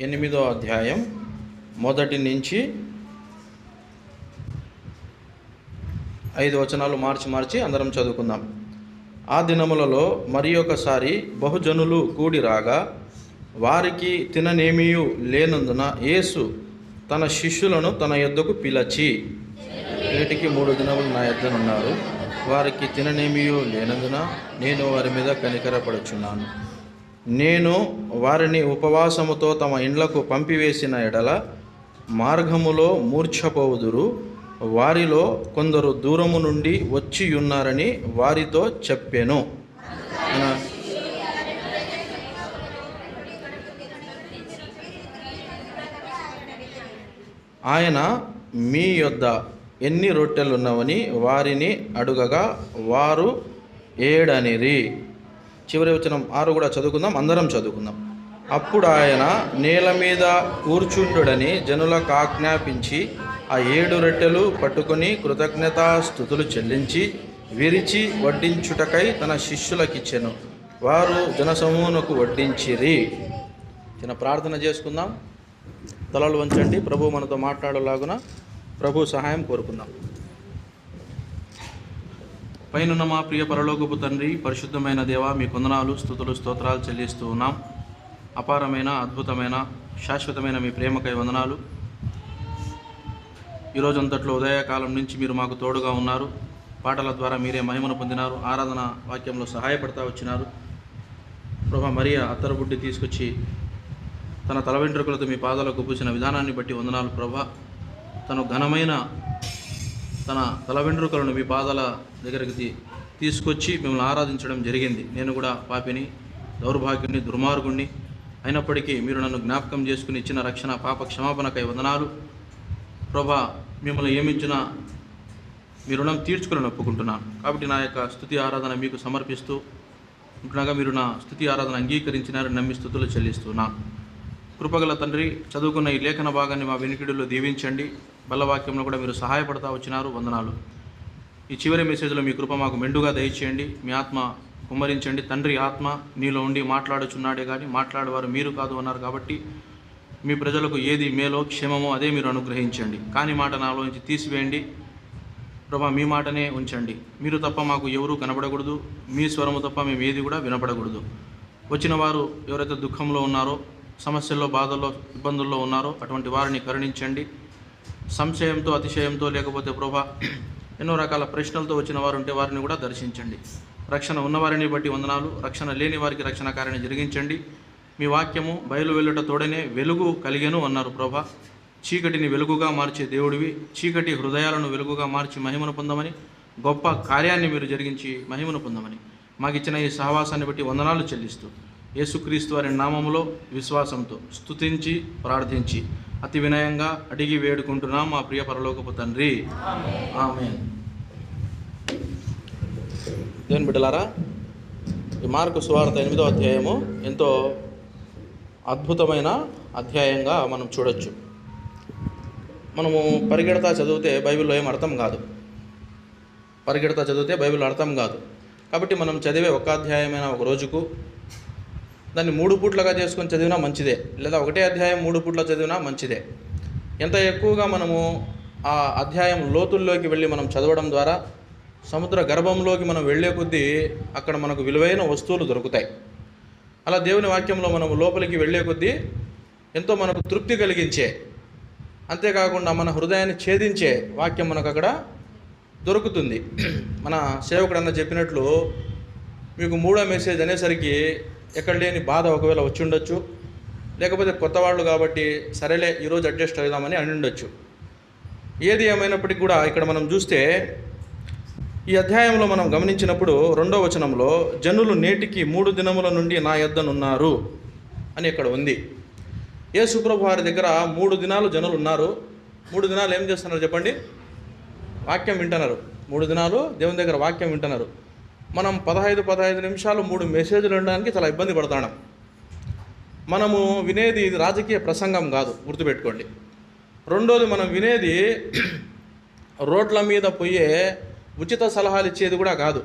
8వ అధ్యాయం మొదటి నుంచి 5 వచనాలు మార్చి అందరం చదువుకుందాం. ఆ దినములలో మరి ఒకసారి బహుజనులు కూడి రాగా వారికి తిననేమియూ లేనందున యేసు తన శిష్యులను తన యొద్దకు పిలిచి, నేటికి 3 దినములు నా యొద్దనున్నారు, వారికి తిననేమియూ లేనందున నేను వారి మీద కనికరపడుచున్నాను. నేను వారిని ఉపవాసముతో తమ ఇండ్లకు పంపివేసిన ఎడల మార్గములో మూర్ఛపోవుదురు. వారిలో కొందరు దూరము నుండి వచ్చియున్నారని వారితో చెప్పెను. ఆయన మీ యొద్ద ఎన్ని రొట్టెలున్నవని వారిని అడుగగా వారు 7 అనిరి. చివరి వచనం 6 కూడా చదువుకుందాం, అందరం చదువుకుందాం. అప్పుడు ఆయన నేల మీద కూర్చుండుడని జనులకు ఆజ్ఞాపించి ఆ 7 రొట్టెలు పట్టుకొని కృతజ్ఞతాస్తుతులు చెల్లించి విరిచి వడ్డించుటకై తన శిష్యులకిచ్చెను. వారు జనసమూహమునకు వడ్డించిరి. చిన్న ప్రార్థన చేసుకుందాం. తలలు వంచండి. ప్రభు మనతో మాట్లాడలాగున ప్రభు సహాయం కోరుకుందాం. పైనున్న మా ప్రియ పరలోకపు తండ్రి, పరిశుద్ధమైన దేవ, మీ కొందనాలు, స్తుతులు, స్తోత్రాలు చెల్లిస్తూ ఉన్నాం. అపారమైన, అద్భుతమైన, శాశ్వతమైన మీ ప్రేమకై వందనాలు. ఈరోజంతట్లో ఉదయకాలం నుంచి మీరు మాకు తోడుగా ఉన్నారు. పాటల ద్వారా మీరే మహిమను పొందినారు. ఆరాధన వాక్యంలో సహాయపడతా వచ్చినారు. ప్రభా, మరియ అత్తరుబుడ్డి తీసుకొచ్చి తన తల వెంట్రుకలతో మీ పాదాలకు పూసిన విధానాన్ని బట్టి వందనాలు. ప్రభా, తను ఘనమైన తన తల వెంట్రుకలను మీ పాదాల దగ్గరికి తీసుకొచ్చి మిమ్మల్ని ఆరాధించడం జరిగింది. నేను కూడా పాపిని, దౌర్భాగ్యుని, దుర్మార్గుణ్ణి అయినప్పటికీ మీరు నన్ను జ్ఞాపకం చేసుకుని ఇచ్చిన రక్షణ, పాప క్షమాపణకై వందనాలు. ప్రభా, మిమ్మల్ని ఏమించిన మీ రుణం తీర్చుకుని ఒప్పుకుంటున్నాను. కాబట్టి నా యొక్క స్తుతి ఆరాధన మీకు సమర్పిస్తూ ఉంటున్నాగా మీరు నా స్తుతి ఆరాధన అంగీకరించినారని నమ్మి స్తుతులు చెల్లిస్తున్నాను. కృపగల తండ్రి, చదువుకున్న ఈ లేఖన భాగాన్ని మా వెనుకిడిలో దీవించండి. బల్లవాక్యంలో కూడా మీరు సహాయపడతా వచ్చినారు, వందనాలు. ఈ చివరి మెసేజ్లో మీ కృప మాకు మెండుగా దయచేయండి. మీ ఆత్మ కుమ్మరించండి. తండ్రి ఆత్మ నీలో ఉండి మాట్లాడుచున్నాడే కానీ మాట్లాడేవారు మీరు కాదు అన్నారు. కాబట్టి మీ ప్రజలకు ఏది మేలో క్షేమమో అదే మీరు అనుగ్రహించండి. కాని మాట నాలో నుంచి తీసివేయండి. ప్రభా, మీ మాటనే ఉంచండి. మీరు తప్ప మాకు ఎవరూ కనబడకూడదు. మీ స్వరము తప్ప మేము ఏది కూడా వినపడకూడదు. వచ్చిన వారు ఎవరైతే దుఃఖంలో ఉన్నారో, సమస్యల్లో, బాధల్లో, ఇబ్బందుల్లో ఉన్నారో అటువంటి వారిని కరుణించండి. సంశయంతో, అతిశయంతో, లేకపోతే ప్రభా ఎన్నో రకాల ప్రశ్నలతో వచ్చిన వారు ఉంటే వారిని కూడా దర్శించండి. రక్షణ ఉన్నవారిని బట్టి వందనాలు. రక్షణ లేని వారికి రక్షణ కార్యాన్ని జరిగించండి. మీ వాక్యము బయలు వెళ్ళుట తోడనే వెలుగు కలిగెను అన్నారు. ప్రభా, చీకటిని వెలుగుగా మార్చే దేవుడివి. చీకటి హృదయాలను వెలుగుగా మార్చి మహిమను పొందమని, గొప్ప కార్యాన్ని మీరు జరిగించి మహిమను పొందమని మాకు ఇచ్చిన ఈ సహవాసాన్ని బట్టి వందనాలు చెల్లిస్తూ యేసుక్రీస్తు వారి నామములో విశ్వాసంతో స్తుతించి ప్రార్థించి అతి వినయంగా అడిగి వేడుకుంటున్నాం మా ప్రియ పరలోకపు తండ్రి, ఆమేన్. దేవుని బిడ్డలారా, ఈ మార్కు సువార్త 8వ అధ్యాయము ఎంతో అద్భుతమైన అధ్యాయంగా మనం చూడొచ్చు. మనము పరిగెడతా చదివితే బైబిల్లో ఏం అర్థం కాదు. పరిగెడతా చదివితే బైబిల్ అర్థం కాదు. కాబట్టి మనం చదివే ఒక అధ్యాయమైన ఒక రోజుకు దాన్ని 3 పూట్లుగా చేసుకొని చదివినా మంచిదే, లేదా ఒకటే అధ్యాయం 3 పూట్ల చదివినా మంచిదే. ఎంత ఎక్కువగా మనము ఆ అధ్యాయం లోతుల్లోకి వెళ్ళి మనం చదవడం ద్వారా సముద్ర గర్భంలోకి మనం వెళ్ళే కొద్దీ అక్కడ మనకు విలువైన వస్తువులు దొరుకుతాయి. అలా దేవుని వాక్యంలో మనం లోపలికి వెళ్ళే కొద్దీ ఎంతో మనకు తృప్తి కలిగించే, అంతేకాకుండా మన హృదయాన్ని ఛేదించే వాక్యం మనకు అక్కడ దొరుకుతుంది. మన సేవకుడు అన్న చెప్పినట్లు మీకు 3వ మెసేజ్ అనేసరికి ఎక్కడ లేని బాధ ఒకవేళ వచ్చి ఉండొచ్చు, లేకపోతే కొత్త వాళ్ళు కాబట్టి సరేలే ఈరోజు అడ్జస్ట్ అవుదామని అని ఉండొచ్చు. ఏది ఏమైనప్పటికీ కూడా ఇక్కడ మనం చూస్తే ఈ అధ్యాయంలో మనం గమనించినప్పుడు 2వ వచనంలో జనులు నేటికి 3 దినముల నుండి నా యొద్దనున్నారు అని ఇక్కడ ఉంది. యేసుప్రభు వారి దగ్గర 3 దినాలు జనులు ఉన్నారు. 3 దినాలు ఏం చేస్తున్నారు చెప్పండి? వాక్యం వింటున్నారు. 3 దినాలు దేవుని దగ్గర వాక్యం వింటున్నారు. మనం 15 నిమిషాలు 3 మెసేజ్లు వినడానికి చాలా ఇబ్బంది పడతాం. మనము వినేది ఇది రాజకీయ ప్రసంగం కాదు, గుర్తుపెట్టుకోండి. రెండోది, మనం వినేది రోడ్ల మీద పోయే ఉచిత సలహాలు ఇచ్చేది కూడా కాదు,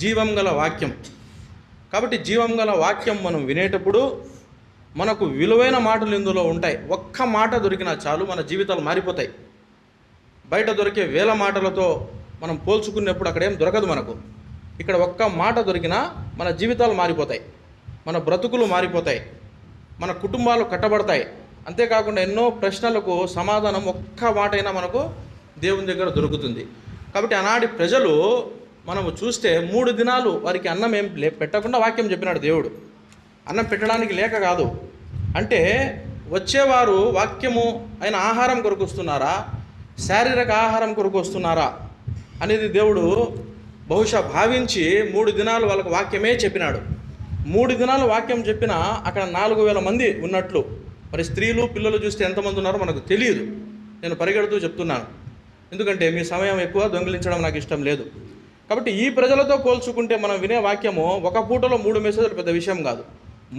జీవం గల వాక్యం. కాబట్టి జీవం గల వాక్యం మనం వినేటప్పుడు మనకు విలువైన మాటలు ఇందులో ఉంటాయి. ఒక్క మాట దొరికినా చాలు, మన జీవితాలు మారిపోతాయి. బయట దొరికే వేల మాటలతో మనం పోల్చుకున్నప్పుడు అక్కడేం దొరకదు మనకు. ఇక్కడ ఒక్క మాట దొరికినా మన జీవితాలు మారిపోతాయి, మన బ్రతుకులు మారిపోతాయి, మన కుటుంబాలు కట్టబడతాయి. అంతేకాకుండా ఎన్నో ప్రశ్నలకు సమాధానం ఒక్క మాట అయినా మనకు దేవుని దగ్గర దొరుకుతుంది. కాబట్టి ఆనాటి ప్రజలు మనము చూస్తే 3 దినాలు వారికి అన్నం ఏం పెట్టకుండా వాక్యం చెప్పినాడు దేవుడు. అన్నం పెట్టడానికి లేక కాదు, అంటే వచ్చేవారు వాక్యము అయిన ఆహారం కొరకు వస్తున్నారా, శారీరక ఆహారం కొరకు వస్తున్నారా అనేది దేవుడు బహుశా భావించి 3 దినాలు వాళ్ళకు వాక్యమే చెప్పినాడు. 3 దినాలు వాక్యం చెప్పినా అక్కడ 4,000 మంది ఉన్నట్లు. మరి స్త్రీలు పిల్లలు చూస్తే ఎంతమంది ఉన్నారో మనకు తెలియదు. నేను పరిగెడుతూ చెప్తున్నాను, ఎందుకంటే మీ సమయం ఎక్కువ, దొంగిలించడం నాకు ఇష్టం లేదు. కాబట్టి ఈ ప్రజలతో పోల్చుకుంటే మనం వినే వాక్యము ఒక పూటలో 3 మెసేజ్లు పెద్ద విషయం కాదు.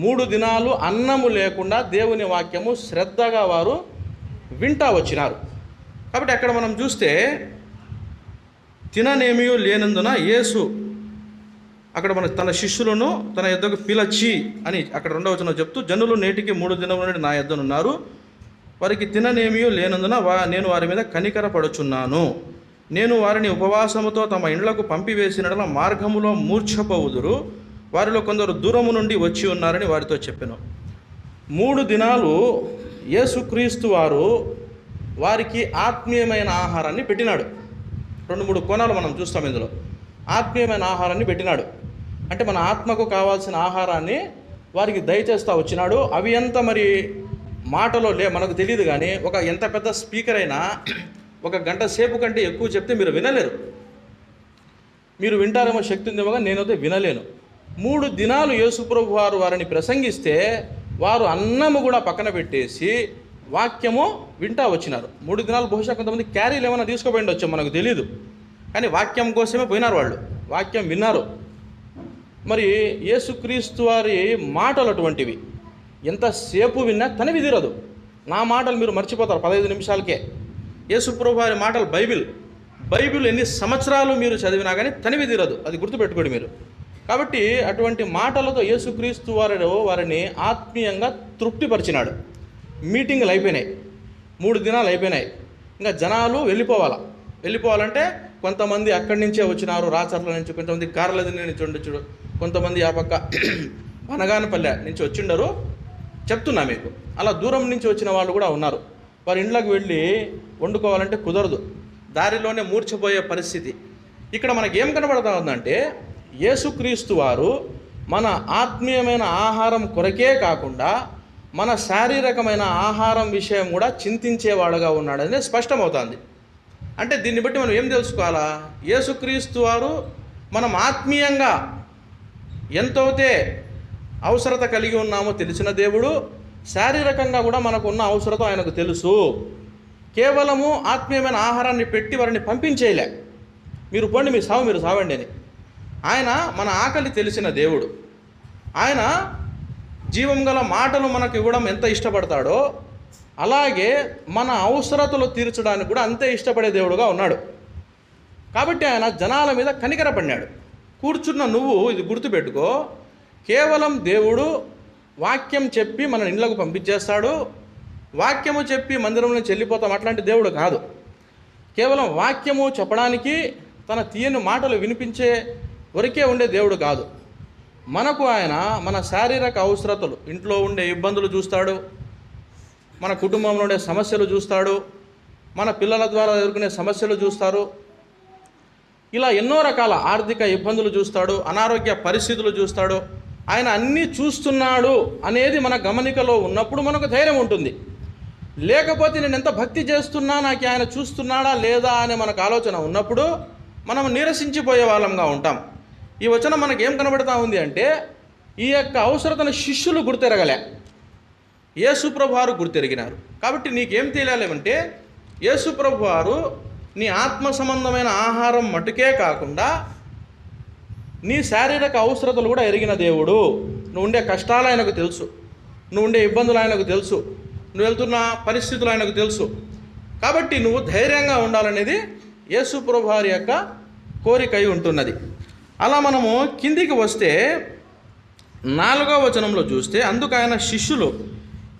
3 దినాలు అన్నము లేకుండా దేవుని వాక్యము శ్రద్ధగా వారు వింటా వచ్చినారు. కాబట్టి అక్కడ మనం చూస్తే తిననేమీ లేనందున యేసు అక్కడ మన తన శిష్యులను తన యొద్దకు పిలచి అని అక్కడ 2వ వచనం చెప్తూ, జనులు నేటికి 3 దినముల నుండి నా యొద్దనున్నారు, వారికి తిననేమీ లేనందున నేను వారి మీద కనికరపడుచున్నాను. నేను వారిని ఉపవాసముతో తమ ఇండ్లకు పంపివేసిన మార్గములో మూర్ఛపోవుదురు, వారిలో కొందరు దూరము నుండి వచ్చి ఉన్నారని వారితో చెప్పాను. 3 దినాలు యేసుక్రీస్తు వారు వారికి ఆత్మీయమైన ఆహారాన్ని పెట్టినాడు. 2-3 కోణాలు మనం చూస్తాం ఇందులో. ఆత్మీయమైన ఆహారాన్ని పెట్టినాడు అంటే మన ఆత్మకు కావాల్సిన ఆహారాన్ని వారికి దయచేస్తూ వచ్చినాడు. అవి ఎంత మరి మాటలో మనకు తెలియదు, కానీ ఎంత పెద్ద స్పీకర్ అయినా 1 గంట సేపు కంటే ఎక్కువ చెప్తే మీరు వినలేరు. మీరు వింటారేమో, శక్తి ఉందేమో, కానీ నేనైతే వినలేను. 3 దినాలు యేసుప్రభు వారు వారిని ప్రసంగిస్తే వారు అన్నము కూడా పక్కన పెట్టేసి వాక్యము వింటా వచ్చినారు. 3 దినాలు బహుశా కొంతమంది క్యారీలు ఏమైనా తీసుకుపోయిండి వచ్చాం, మనకు తెలియదు, కానీ వాక్యం కోసమే పోయినారు వాళ్ళు, వాక్యం విన్నారు. మరి యేసుక్రీస్తు వారి మాటలు అటువంటివి, ఎంతసేపు విన్నా తనివి తీరదు. నా మాటలు మీరు మర్చిపోతారు 15 నిమిషాలకే. యేసుప్రభు వారి మాటలు బైబిల్ ఎన్ని సంవత్సరాలు మీరు చదివినా కానీ తనివి తీరదు, అది గుర్తుపెట్టుకోండి మీరు. కాబట్టి అటువంటి మాటలతో యేసుక్రీస్తు వారిని ఆత్మీయంగా తృప్తిపరిచినాడు. మీటింగులు అయిపోయినాయి, 3 దినాలు అయిపోయినాయి. ఇంకా జనాలు వెళ్ళిపోవాలంటే కొంతమంది అక్కడి నుంచే వచ్చినారు, రాచర్ల నుంచి, కొంతమంది కార్లదిని నుంచి ఉండొచ్చు, కొంతమంది ఆ పక్క బనగానపల్లె నుంచి వచ్చిండరు. చెప్తున్నా మీకు, అలా దూరం నుంచి వచ్చిన వాళ్ళు కూడా ఉన్నారు. వారి ఇండ్లకు వెళ్ళి వండుకోవాలంటే కుదరదు, దారిలోనే మూర్ఛపోయే పరిస్థితి. ఇక్కడ మనకి ఏం కనబడతా ఉందంటే యేసుక్రీస్తు వారు మన ఆత్మీయమైన ఆహారం కొరకే కాకుండా మన శారీరకమైన ఆహారం విషయం కూడా చింతించేవాడుగా ఉన్నాడని స్పష్టమవుతుంది. అంటే దీన్ని బట్టి మనం ఏం తెలుసుకోవాలా, యేసుక్రీస్తు వారు మనం ఆత్మీయంగా ఎంతైతే అవసరత కలిగి ఉన్నామో తెలిసిన దేవుడు, శారీరకంగా కూడా మనకు ఉన్న అవసరత ఆయనకు తెలుసు. కేవలము ఆత్మీయమైన ఆహారాన్ని పెట్టి వారిని పంపించేయలే, మీరు పోండి మీరు సావండి అని. ఆయన మన ఆకలి తెలిసిన దేవుడు. ఆయన జీవం గల మాటలు మనకు ఇవ్వడం ఎంత ఇష్టపడతాడో అలాగే మన అవసరతలు తీర్చడానికి కూడా అంతే ఇష్టపడే దేవుడుగా ఉన్నాడు. కాబట్టి ఆయన జనాల మీద కనికరపడినాడు. కూర్చున్న నువ్వు ఇది గుర్తుపెట్టుకో, కేవలం దేవుడు వాక్యం చెప్పి మన ఇండ్లకు పంపించేస్తాడు, వాక్యము చెప్పి మందిరం నుంచి వెళ్ళిపోతాం అట్లాంటి దేవుడు కాదు. కేవలం వాక్యము చెప్పడానికి, తన తీయని మాటలు వినిపించే వరకే ఉండే దేవుడు కాదు. మనకు ఆయన మన శారీరక అవసరతలు, ఇంట్లో ఉండే ఇబ్బందులు చూస్తాడు, మన కుటుంబంలో ఉండే సమస్యలు చూస్తాడు, మన పిల్లల ద్వారా ఎదుర్కొనే సమస్యలు చూస్తారు, ఇలా ఎన్నో రకాల ఆర్థిక ఇబ్బందులు చూస్తాడు, అనారోగ్య పరిస్థితులు చూస్తాడు. ఆయన అన్నీ చూస్తున్నాడు అనేది మన గమనికలో ఉన్నప్పుడు మనకు ధైర్యం ఉంటుంది. లేకపోతే నేను ఎంత భక్తి చేస్తున్నా నాకు ఆయన చూస్తున్నాడా లేదా అనే మనకు ఆలోచన ఉన్నప్పుడు మనం నీరసించిపోయే వాళ్ళంగా ఉంటాం. ఈ వచనం మనకి ఏం కనబడతా ఉంది అంటే ఈ యొక్క అవసరతను శిష్యులు గుర్తెరగలే, యేసుప్రభు వారు గుర్తెరిగినారు. కాబట్టి నీకేం తెలియాలంటే యేసుప్రభు వారు నీ ఆత్మ సంబంధమైన ఆహారం మటుకే కాకుండా నీ శారీరక అవసరతలు కూడా ఎరిగిన దేవుడు. నువ్వు ఉండే కష్టాలు ఆయనకు తెలుసు, నువ్వు ఉండే ఇబ్బందులు ఆయనకు తెలుసు, నువ్వు వెళ్తున్న పరిస్థితులు ఆయనకు తెలుసు. కాబట్టి నువ్వు ధైర్యంగా ఉండాలనేది యేసుప్రభు వారి యొక్క కోరిక అయి ఉంటున్నది. అలా మనము కిందికి వస్తే 4వ వచనంలో చూస్తే, అందుకు ఆయన శిష్యులు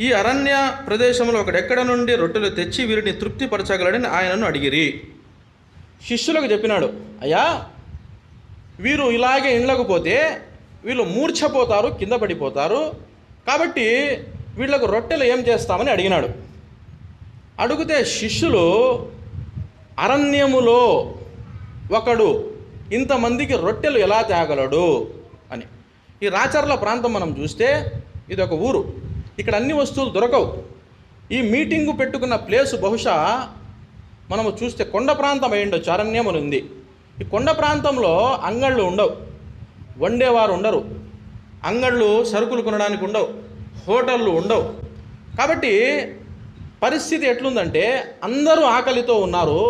ఈ అరణ్య ప్రదేశంలో ఒకడెక్కడ నుండి రొట్టెలు తెచ్చి వీరిని తృప్తిపరచగలడని ఆయనను అడిగిరి. శిష్యులకు చెప్పినాడు, అయ్యా వీరు ఇలాగే ఇండ్లకు పోతే వీళ్ళు మూర్ఛపోతారు, కింద పడిపోతారు, కాబట్టి వీళ్ళకు రొట్టెలు ఏం చేస్తామని అడిగినాడు. అడిగితే శిష్యులు, అరణ్యములో ఒకడు ఇంతమందికి రొట్టెలు ఎలా తేగలడు అని. ఈ రాచర్ల ప్రాంతం మనం చూస్తే ఇది ఒక ఊరు, ఇక్కడ అన్ని వస్తువులు దొరకవు. ఈ మీటింగు పెట్టుకున్న ప్లేసు బహుశా మనము చూస్తే కొండ ప్రాంతం అయి ఉండొచ్చు, అరణ్యములు ఉంది. ఈ కొండ ప్రాంతంలో అంగళ్ళు ఉండవు, వండేవారు ఉండరు, అంగళ్ళు సరుకులు కొనడానికి ఉండవు, హోటళ్ళు ఉండవు. కాబట్టి పరిస్థితి ఎట్లుందంటే అందరూ ఆకలితో ఉన్నారు,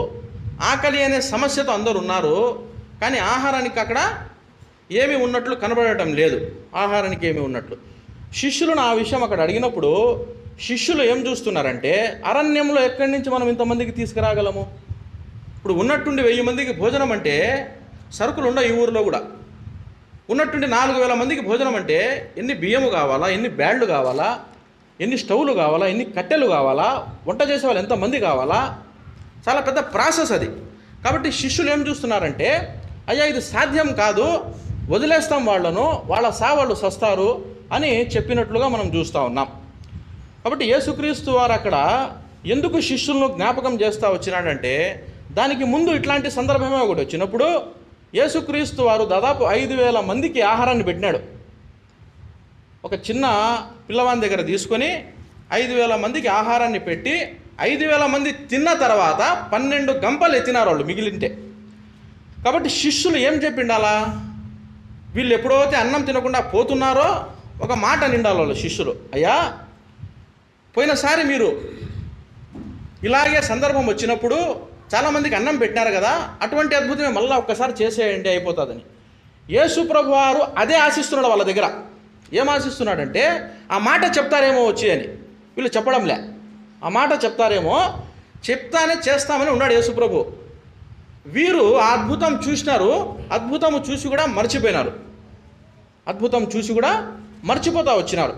ఆకలి అనే సమస్యతో అందరూ ఉన్నారు, కానీ ఆహారానికి అక్కడ ఏమి ఉన్నట్లు కనబడటం లేదు, ఆహారానికి ఏమి ఉన్నట్లు. శిష్యులను ఆ విషయం అక్కడ అడిగినప్పుడు శిష్యులు ఏం చూస్తున్నారంటే, అరణ్యంలో ఎక్కడి నుంచి మనం ఇంతమందికి తీసుకురాగలము? ఇప్పుడు ఉన్నట్టుండి 1000 మందికి భోజనం అంటే సరుకులు ఉండవు ఈ ఊరిలో కూడా. ఉన్నట్టుండి 4000 మందికి భోజనం అంటే ఎన్ని బియ్యము కావాలా, ఎన్ని బ్యాడ్లు కావాలా, ఎన్ని స్టవ్లు కావాలా, ఎన్ని కట్టెలు కావాలా, వంట చేసే వాళ్ళు ఎంతమంది కావాలా, చాలా పెద్ద ప్రాసెస్ అది. కాబట్టి శిష్యులు ఏం చూస్తున్నారంటే, అయ్యా ఇది సాధ్యం కాదు, వదిలేస్తాం వాళ్ళను, వాళ్ళ వాళ్ళు సస్తారు అని చెప్పినట్లుగా మనం చూస్తూ ఉన్నాం. కాబట్టి యేసుక్రీస్తు వారు అక్కడ ఎందుకు శిష్యులను జ్ఞాపకం చేస్తూ వచ్చినాడంటే, దానికి ముందు ఇట్లాంటి సందర్భమే ఒకటి వచ్చినప్పుడు యేసుక్రీస్తు వారు దాదాపు 5000 మందికి ఆహారాన్ని పెట్టినాడు. ఒక చిన్న పిల్లవాని దగ్గర తీసుకొని 5000 మందికి ఆహారాన్ని పెట్టి 5000 మంది తిన్న తర్వాత 12 గంపలు ఎత్తినారు వాళ్ళు మిగిలింటే. కాబట్టి శిష్యులు ఏం చెప్పిండాలా, వీళ్ళు ఎప్పుడైతే అన్నం తినకుండా పోతున్నారో ఒక మాట నిండాలి వాళ్ళు శిష్యులు, అయ్యా పోయినసారి మీరు ఇలాగే సందర్భం వచ్చినప్పుడు చాలామందికి అన్నం పెట్టినారు కదా, అటువంటి అద్భుతమే మళ్ళీ ఒక్కసారి చేసేయండి అయిపోతుందని. యేసు ప్రభు వారు అదే ఆశిస్తున్నాడు వాళ్ళ దగ్గర. ఏం ఆశిస్తున్నాడంటే, ఆ మాట చెప్తారేమో వచ్చి అని. వీళ్ళు చెప్పడంలే, ఆ మాట చెప్తారేమో, చెప్తానే చేస్తామని ఉన్నాడు యేసు ప్రభు. వీరు ఆ అద్భుతం చూసినారు, అద్భుతం చూసి కూడా మర్చిపోయినారు, అద్భుతం చూసి కూడా మర్చిపోతా వచ్చినారు.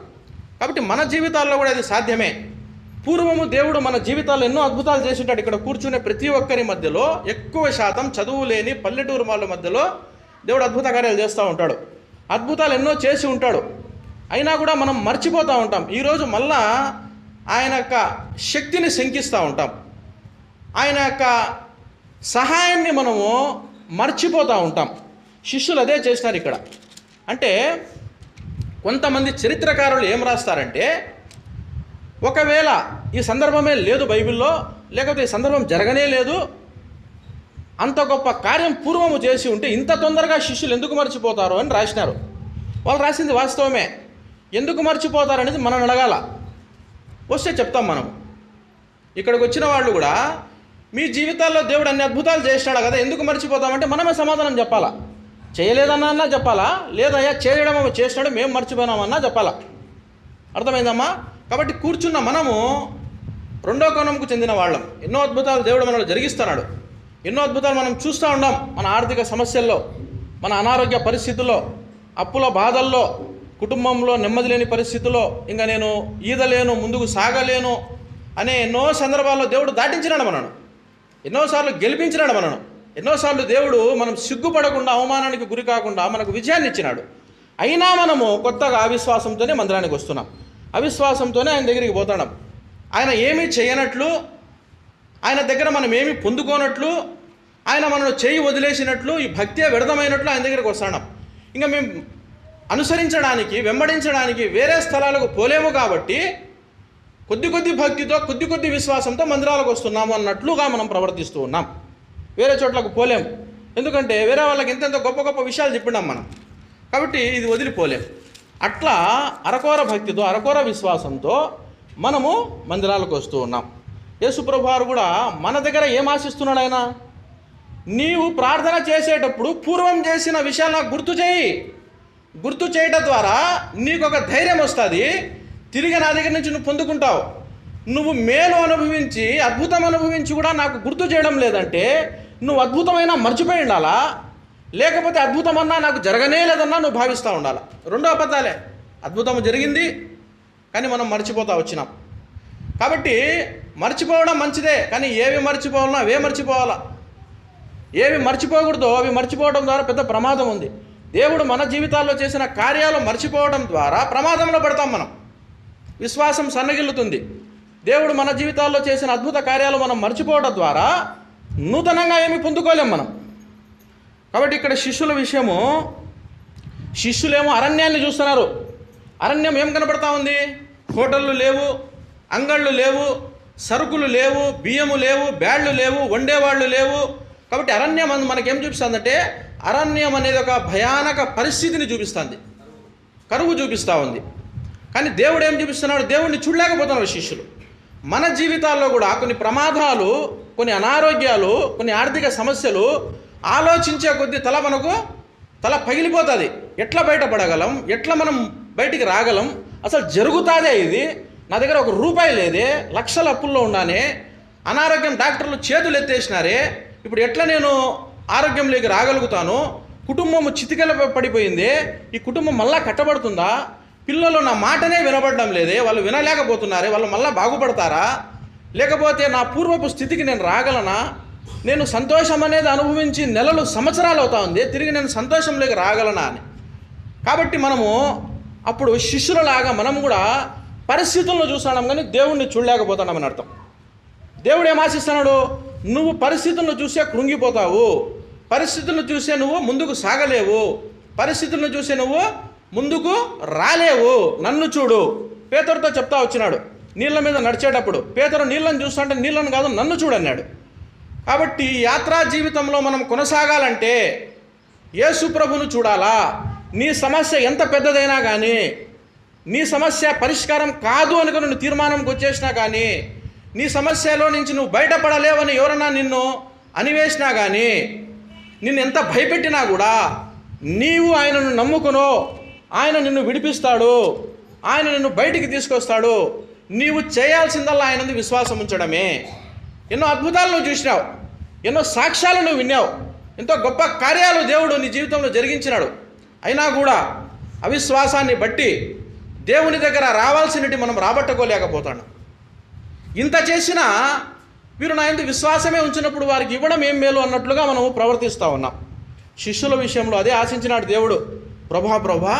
కాబట్టి మన జీవితాల్లో కూడా అది సాధ్యమే. పూర్వము దేవుడు మన జీవితాల్లో ఎన్నో అద్భుతాలు చేసి ఉంటాడు. ఇక్కడ కూర్చునే ప్రతి ఒక్కరి మధ్యలో ఎక్కువ శాతం చదువు లేని పల్లెటూరు వాళ్ళ మధ్యలో దేవుడు అద్భుత కార్యాలు చేస్తూ ఉంటాడు, అద్భుతాలు ఎన్నో చేసి ఉంటాడు. అయినా కూడా మనం మర్చిపోతూ ఉంటాం. ఈరోజు మళ్ళా ఆయన యొక్క శక్తిని శంకిస్తూ ఉంటాం, ఆయన యొక్క సహాయాన్ని మనము మర్చిపోతూ ఉంటాం. శిష్యులు అదే చేసినారు ఇక్కడ. అంటే కొంతమంది చరిత్రకారులు ఏం రాస్తారంటే, ఒకవేళ ఈ సందర్భమే లేదు బైబిల్లో, లేకపోతే ఈ సందర్భం జరగనే లేదు, అంత గొప్ప కార్యం పూర్వము చేసి ఉంటే ఇంత తొందరగా శిష్యులు ఎందుకు మర్చిపోతారు అని రాసినారు. వాళ్ళు రాసింది వాస్తవమే. ఎందుకు మర్చిపోతారు అనేది మనం అడగాల, వస్తే చెప్తాం మనం. ఇక్కడికి వచ్చిన వాళ్ళు కూడా మీ జీవితాల్లో దేవుడు అన్ని అద్భుతాలు చేసినాడు కదా, ఎందుకు మర్చిపోతామంటే మనమే సమాధానం చెప్పాలా. చేయలేదన్నా చెప్పాలా, లేదయ్యా చేయడం చేసినాడు మేము మర్చిపోయినామన్నా చెప్పాలా. అర్థమైందమ్మా? కాబట్టి కూర్చున్న మనము 2వ కోణంకు చెందిన వాళ్ళం. ఎన్నో అద్భుతాలు దేవుడు మనలో జరిగిస్తున్నాడు, ఎన్నో అద్భుతాలు మనం చూస్తూ ఉన్నాం. మన ఆర్థిక సమస్యల్లో, మన అనారోగ్య పరిస్థితుల్లో, అప్పుల బాధల్లో, కుటుంబంలో నెమ్మది లేని పరిస్థితుల్లో, ఇంకా నేను ఈదలేను, ముందుకు సాగలేను అనే ఎన్నో సందర్భాల్లో దేవుడు దాటించినాడు మనను, ఎన్నోసార్లు గెలిపించినాడు మనను. ఎన్నోసార్లు దేవుడు మనం సిగ్గుపడకుండా, అవమానానికి గురి కాకుండా మనకు విజయాన్ని ఇచ్చినాడు. అయినా మనము కొత్తగా అవిశ్వాసంతోనే మందిరానికి వస్తున్నాం, అవిశ్వాసంతోనే ఆయన దగ్గరికి పోతున్నాం. ఆయన ఏమీ చేయనట్లు, ఆయన దగ్గర మనం ఏమీ పొందుకోనట్లు, ఆయన మనను చేయి వదిలేసినట్లు, ఈ భక్తే వ్యర్థమైనట్లు ఆయన దగ్గరికి వస్తున్నాం. ఇంకా మేము అనుసరించడానికి, వెంబడించడానికి వేరే స్థలాలకు పోలేము. కాబట్టి కొద్ది భక్తితో, కొద్ది విశ్వాసంతో మందిరాలకు వస్తున్నాము అన్నట్లుగా మనం ప్రవర్తిస్తూ ఉన్నాం. వేరే చోట్లకు పోలేం, ఎందుకంటే వేరే వాళ్ళకి ఎంతెంత గొప్ప విషయాలు చెప్పినాం మనం. కాబట్టి ఇది వదిలిపోలేం. అట్లా అరకొర భక్తితో, అరకొర విశ్వాసంతో మనము మందిరాలకు వస్తూ ఉన్నాం. యేసుప్రభు వారు కూడా మన దగ్గర ఏం ఆశిస్తున్నాడు ఆయన, నీవు ప్రార్థన చేసేటప్పుడు పూర్వం చేసిన విషయాలు నాకు గుర్తు చేయి. గుర్తు చేయడం ద్వారా నీకు ఒక ధైర్యం వస్తుంది, తిరిగి నా దగ్గర నుంచి నువ్వు పొందుకుంటావు. నువ్వు మేలు అనుభవించి, అద్భుతం అనుభవించి కూడా నాకు గుర్తు చేయడం లేదంటే నువ్వు అద్భుతమైన మర్చిపోయి ఉండాలా, లేకపోతే అద్భుతం అన్నా నాకు జరగనే లేదన్నా నువ్వు భావిస్తూ ఉండాలి. రెండో అబద్ధాలే. అద్భుతం జరిగింది కానీ మనం మర్చిపోతా వచ్చినాం. కాబట్టి మర్చిపోవడం మంచిదే, కానీ ఏవి మర్చిపోవాలనో అవే మర్చిపోవాలా. ఏవి మర్చిపోకూడదో అవి మర్చిపోవడం ద్వారా పెద్ద ప్రమాదం ఉంది. దేవుడు మన జీవితాల్లో చేసిన కార్యాలు మర్చిపోవడం ద్వారా ప్రమాదంలో పడతాం మనం. విశ్వాసం సన్నగిల్లుతుంది. దేవుడు మన జీవితాల్లో చేసిన అద్భుత కార్యాలు మనం మర్చిపోవడం ద్వారా నూతనంగా ఏమి పొందుకోలేం మనం. కాబట్టి ఇక్కడ శిష్యుల విషయము, శిష్యులేమో అరణ్యాన్ని చూస్తున్నారు. అరణ్యం ఏం కనపడతా ఉంది? హోటళ్ళు లేవు, అంగళ్ళు లేవు, సరుకులు లేవు, బియ్యము లేవు, బ్యాళ్ళు లేవు, వండేవాళ్ళు లేవు. కాబట్టి అరణ్యం మనకేం చూపిస్తుందంటే, అరణ్యం అనేది ఒక భయానక పరిస్థితిని చూపిస్తుంది, కరువు చూపిస్తూ ఉంది. కానీ దేవుడు ఏం చూపిస్తున్నాడు? దేవుడిని చూడలేకపోతున్నారు శిష్యులు. మన జీవితాల్లో కూడా కొన్ని ప్రమాదాలు, కొన్ని అనారోగ్యాలు, కొన్ని ఆర్థిక సమస్యలు ఆలోచించే కొద్దీ తల పగిలిపోతుంది. ఎట్లా బయటపడగలం? ఎట్లా మనం బయటికి రాగలం? అసలు జరుగుతాదే ఇది? నా దగ్గర ₹1 లేదే, లక్షల అప్పుల్లో ఉన్నానే, అనారోగ్యం డాక్టర్లు చేతులు ఎత్తేసినారే, ఇప్పుడు ఎట్లా నేను ఆరోగ్యంలోకి రాగలుగుతాను? కుటుంబం చితికెల పడిపోయింది, ఈ కుటుంబం మళ్ళా కట్టబడుతుందా? పిల్లలు నా మాటనే వినబడడం లేదే, వాళ్ళు వినలేకపోతున్నారే, వాళ్ళు మళ్ళీ బాగుపడతారా? లేకపోతే నా పూర్వపు స్థితికి నేను రాగలనా? నేను సంతోషం అనేది అనుభవించి నెలలు సంవత్సరాలు అవుతా ఉంది, తిరిగి నేను సంతోషంలోకి రాగలనా అని. కాబట్టి మనము అప్పుడు శిష్యులలాగా మనం కూడా పరిస్థితులను చూస్తున్నాం కానీ దేవుణ్ణి చూడలేకపోతున్నామని అర్థం. దేవుడు ఏం ఆశిస్తున్నాడు? నువ్వు పరిస్థితులను చూసే కృంగిపోతావు, పరిస్థితులను చూసే నువ్వు ముందుకు సాగలేవు, పరిస్థితులను చూసే నువ్వు ముందుకు రాలేవు, నన్ను చూడు. పేతురుతో చెప్తా వచ్చినాడు నీళ్ళ మీద నడిచేటప్పుడు. పేతురు నీళ్ళని చూస్తుంటే నీళ్ళని కాదు నన్ను చూడన్నాడు. కాబట్టి యాత్రా జీవితంలో మనం కొనసాగాలంటే యేసు ప్రభువును చూడాలా. నీ సమస్య ఎంత పెద్దదైనా కానీ, నీ సమస్య పరిష్కారం కాదు అనుకుని నువ్వు తీర్మానంకి వచ్చేసినా కానీ, నీ సమస్యలో నుంచి నువ్వు బయటపడలేవని ఎవరన్నా నిన్ను అనివేసినా కానీ, నిన్ను ఎంత భయపెట్టినా కూడా నీవు ఆయనను నమ్ముకునో ఆయన నిన్ను విడిపిస్తాడు, ఆయన నిన్ను బయటికి తీసుకొస్తాడు. నీవు చేయాల్సిందల్లా ఆయన విశ్వాసం ఉంచడమే. ఎన్నో అద్భుతాలు నువ్వు చూసినావు, ఎన్నో సాక్ష్యాలు నువ్వు విన్నావు, ఎంతో గొప్ప కార్యాలు దేవుడు నీ జీవితంలో జరిగించినాడు. అయినా కూడా అవిశ్వాసాన్ని బట్టి దేవుని దగ్గర రావాల్సినటి మనం రాబట్టుకోలేకపోతాడు. ఇంత చేసినా వీరు నా యందు విశ్వాసమే ఉంచినప్పుడు వారికి ఇవ్వడం ఏం మేలు అన్నట్లుగా మనము ప్రవర్తిస్తూ ఉన్నాం. శిష్యుల విషయంలో అదే ఆశించినాడు దేవుడు. ప్రభా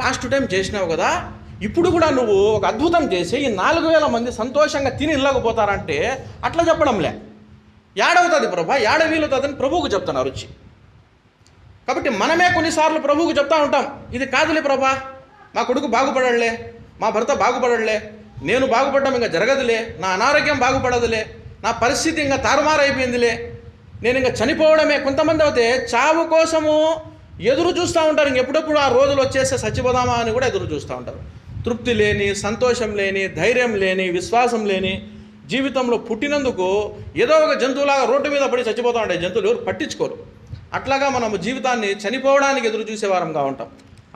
లాస్ట్ టైం చేసినావు కదా, ఇప్పుడు కూడా నువ్వు ఒక అద్భుతం చేసి ఈ 4000 మంది సంతోషంగా తిని ఇళ్ళకపోతారంటే అట్లా చెప్పడంలే. ఏడవుతుంది ప్రభా, ఏడ వీలుతుందని ప్రభువుకు చెప్తున్నారు వచ్చి. కాబట్టి మనమే కొన్నిసార్లు ప్రభువుకు చెప్తా ఉంటాం, ఇది కాదులే ప్రభా, మా కొడుకు బాగుపడలే, మా భర్త బాగుపడలే, నేను బాగుపడడం ఇంకా జరగదులే, నా అనారోగ్యం బాగుపడదులే, నా పరిస్థితి ఇంకా తారుమారైపోయిందిలే, నేను ఇంకా చనిపోవడమే. కొంతమంది అయితే చావు కోసము ఎదురు చూస్తూ ఉంటారు. ఇంకెప్పుడప్పుడు ఆ రోజులు వచ్చేస్తే చచ్చిపోదామా అని కూడా ఎదురు చూస్తూ ఉంటారు. తృప్తి లేని, సంతోషం లేని, ధైర్యం లేని, విశ్వాసం లేని జీవితంలో పుట్టినందుకు ఏదో ఒక జంతువులాగా రోడ్డు మీద పడి చచ్చిపోతూ ఉంటాయి. జంతువులు ఎవరు పట్టించుకోరు. అట్లాగా మనము జీవితాన్ని చనిపోవడానికి ఎదురు చూసేవారంగా ఉంటాం.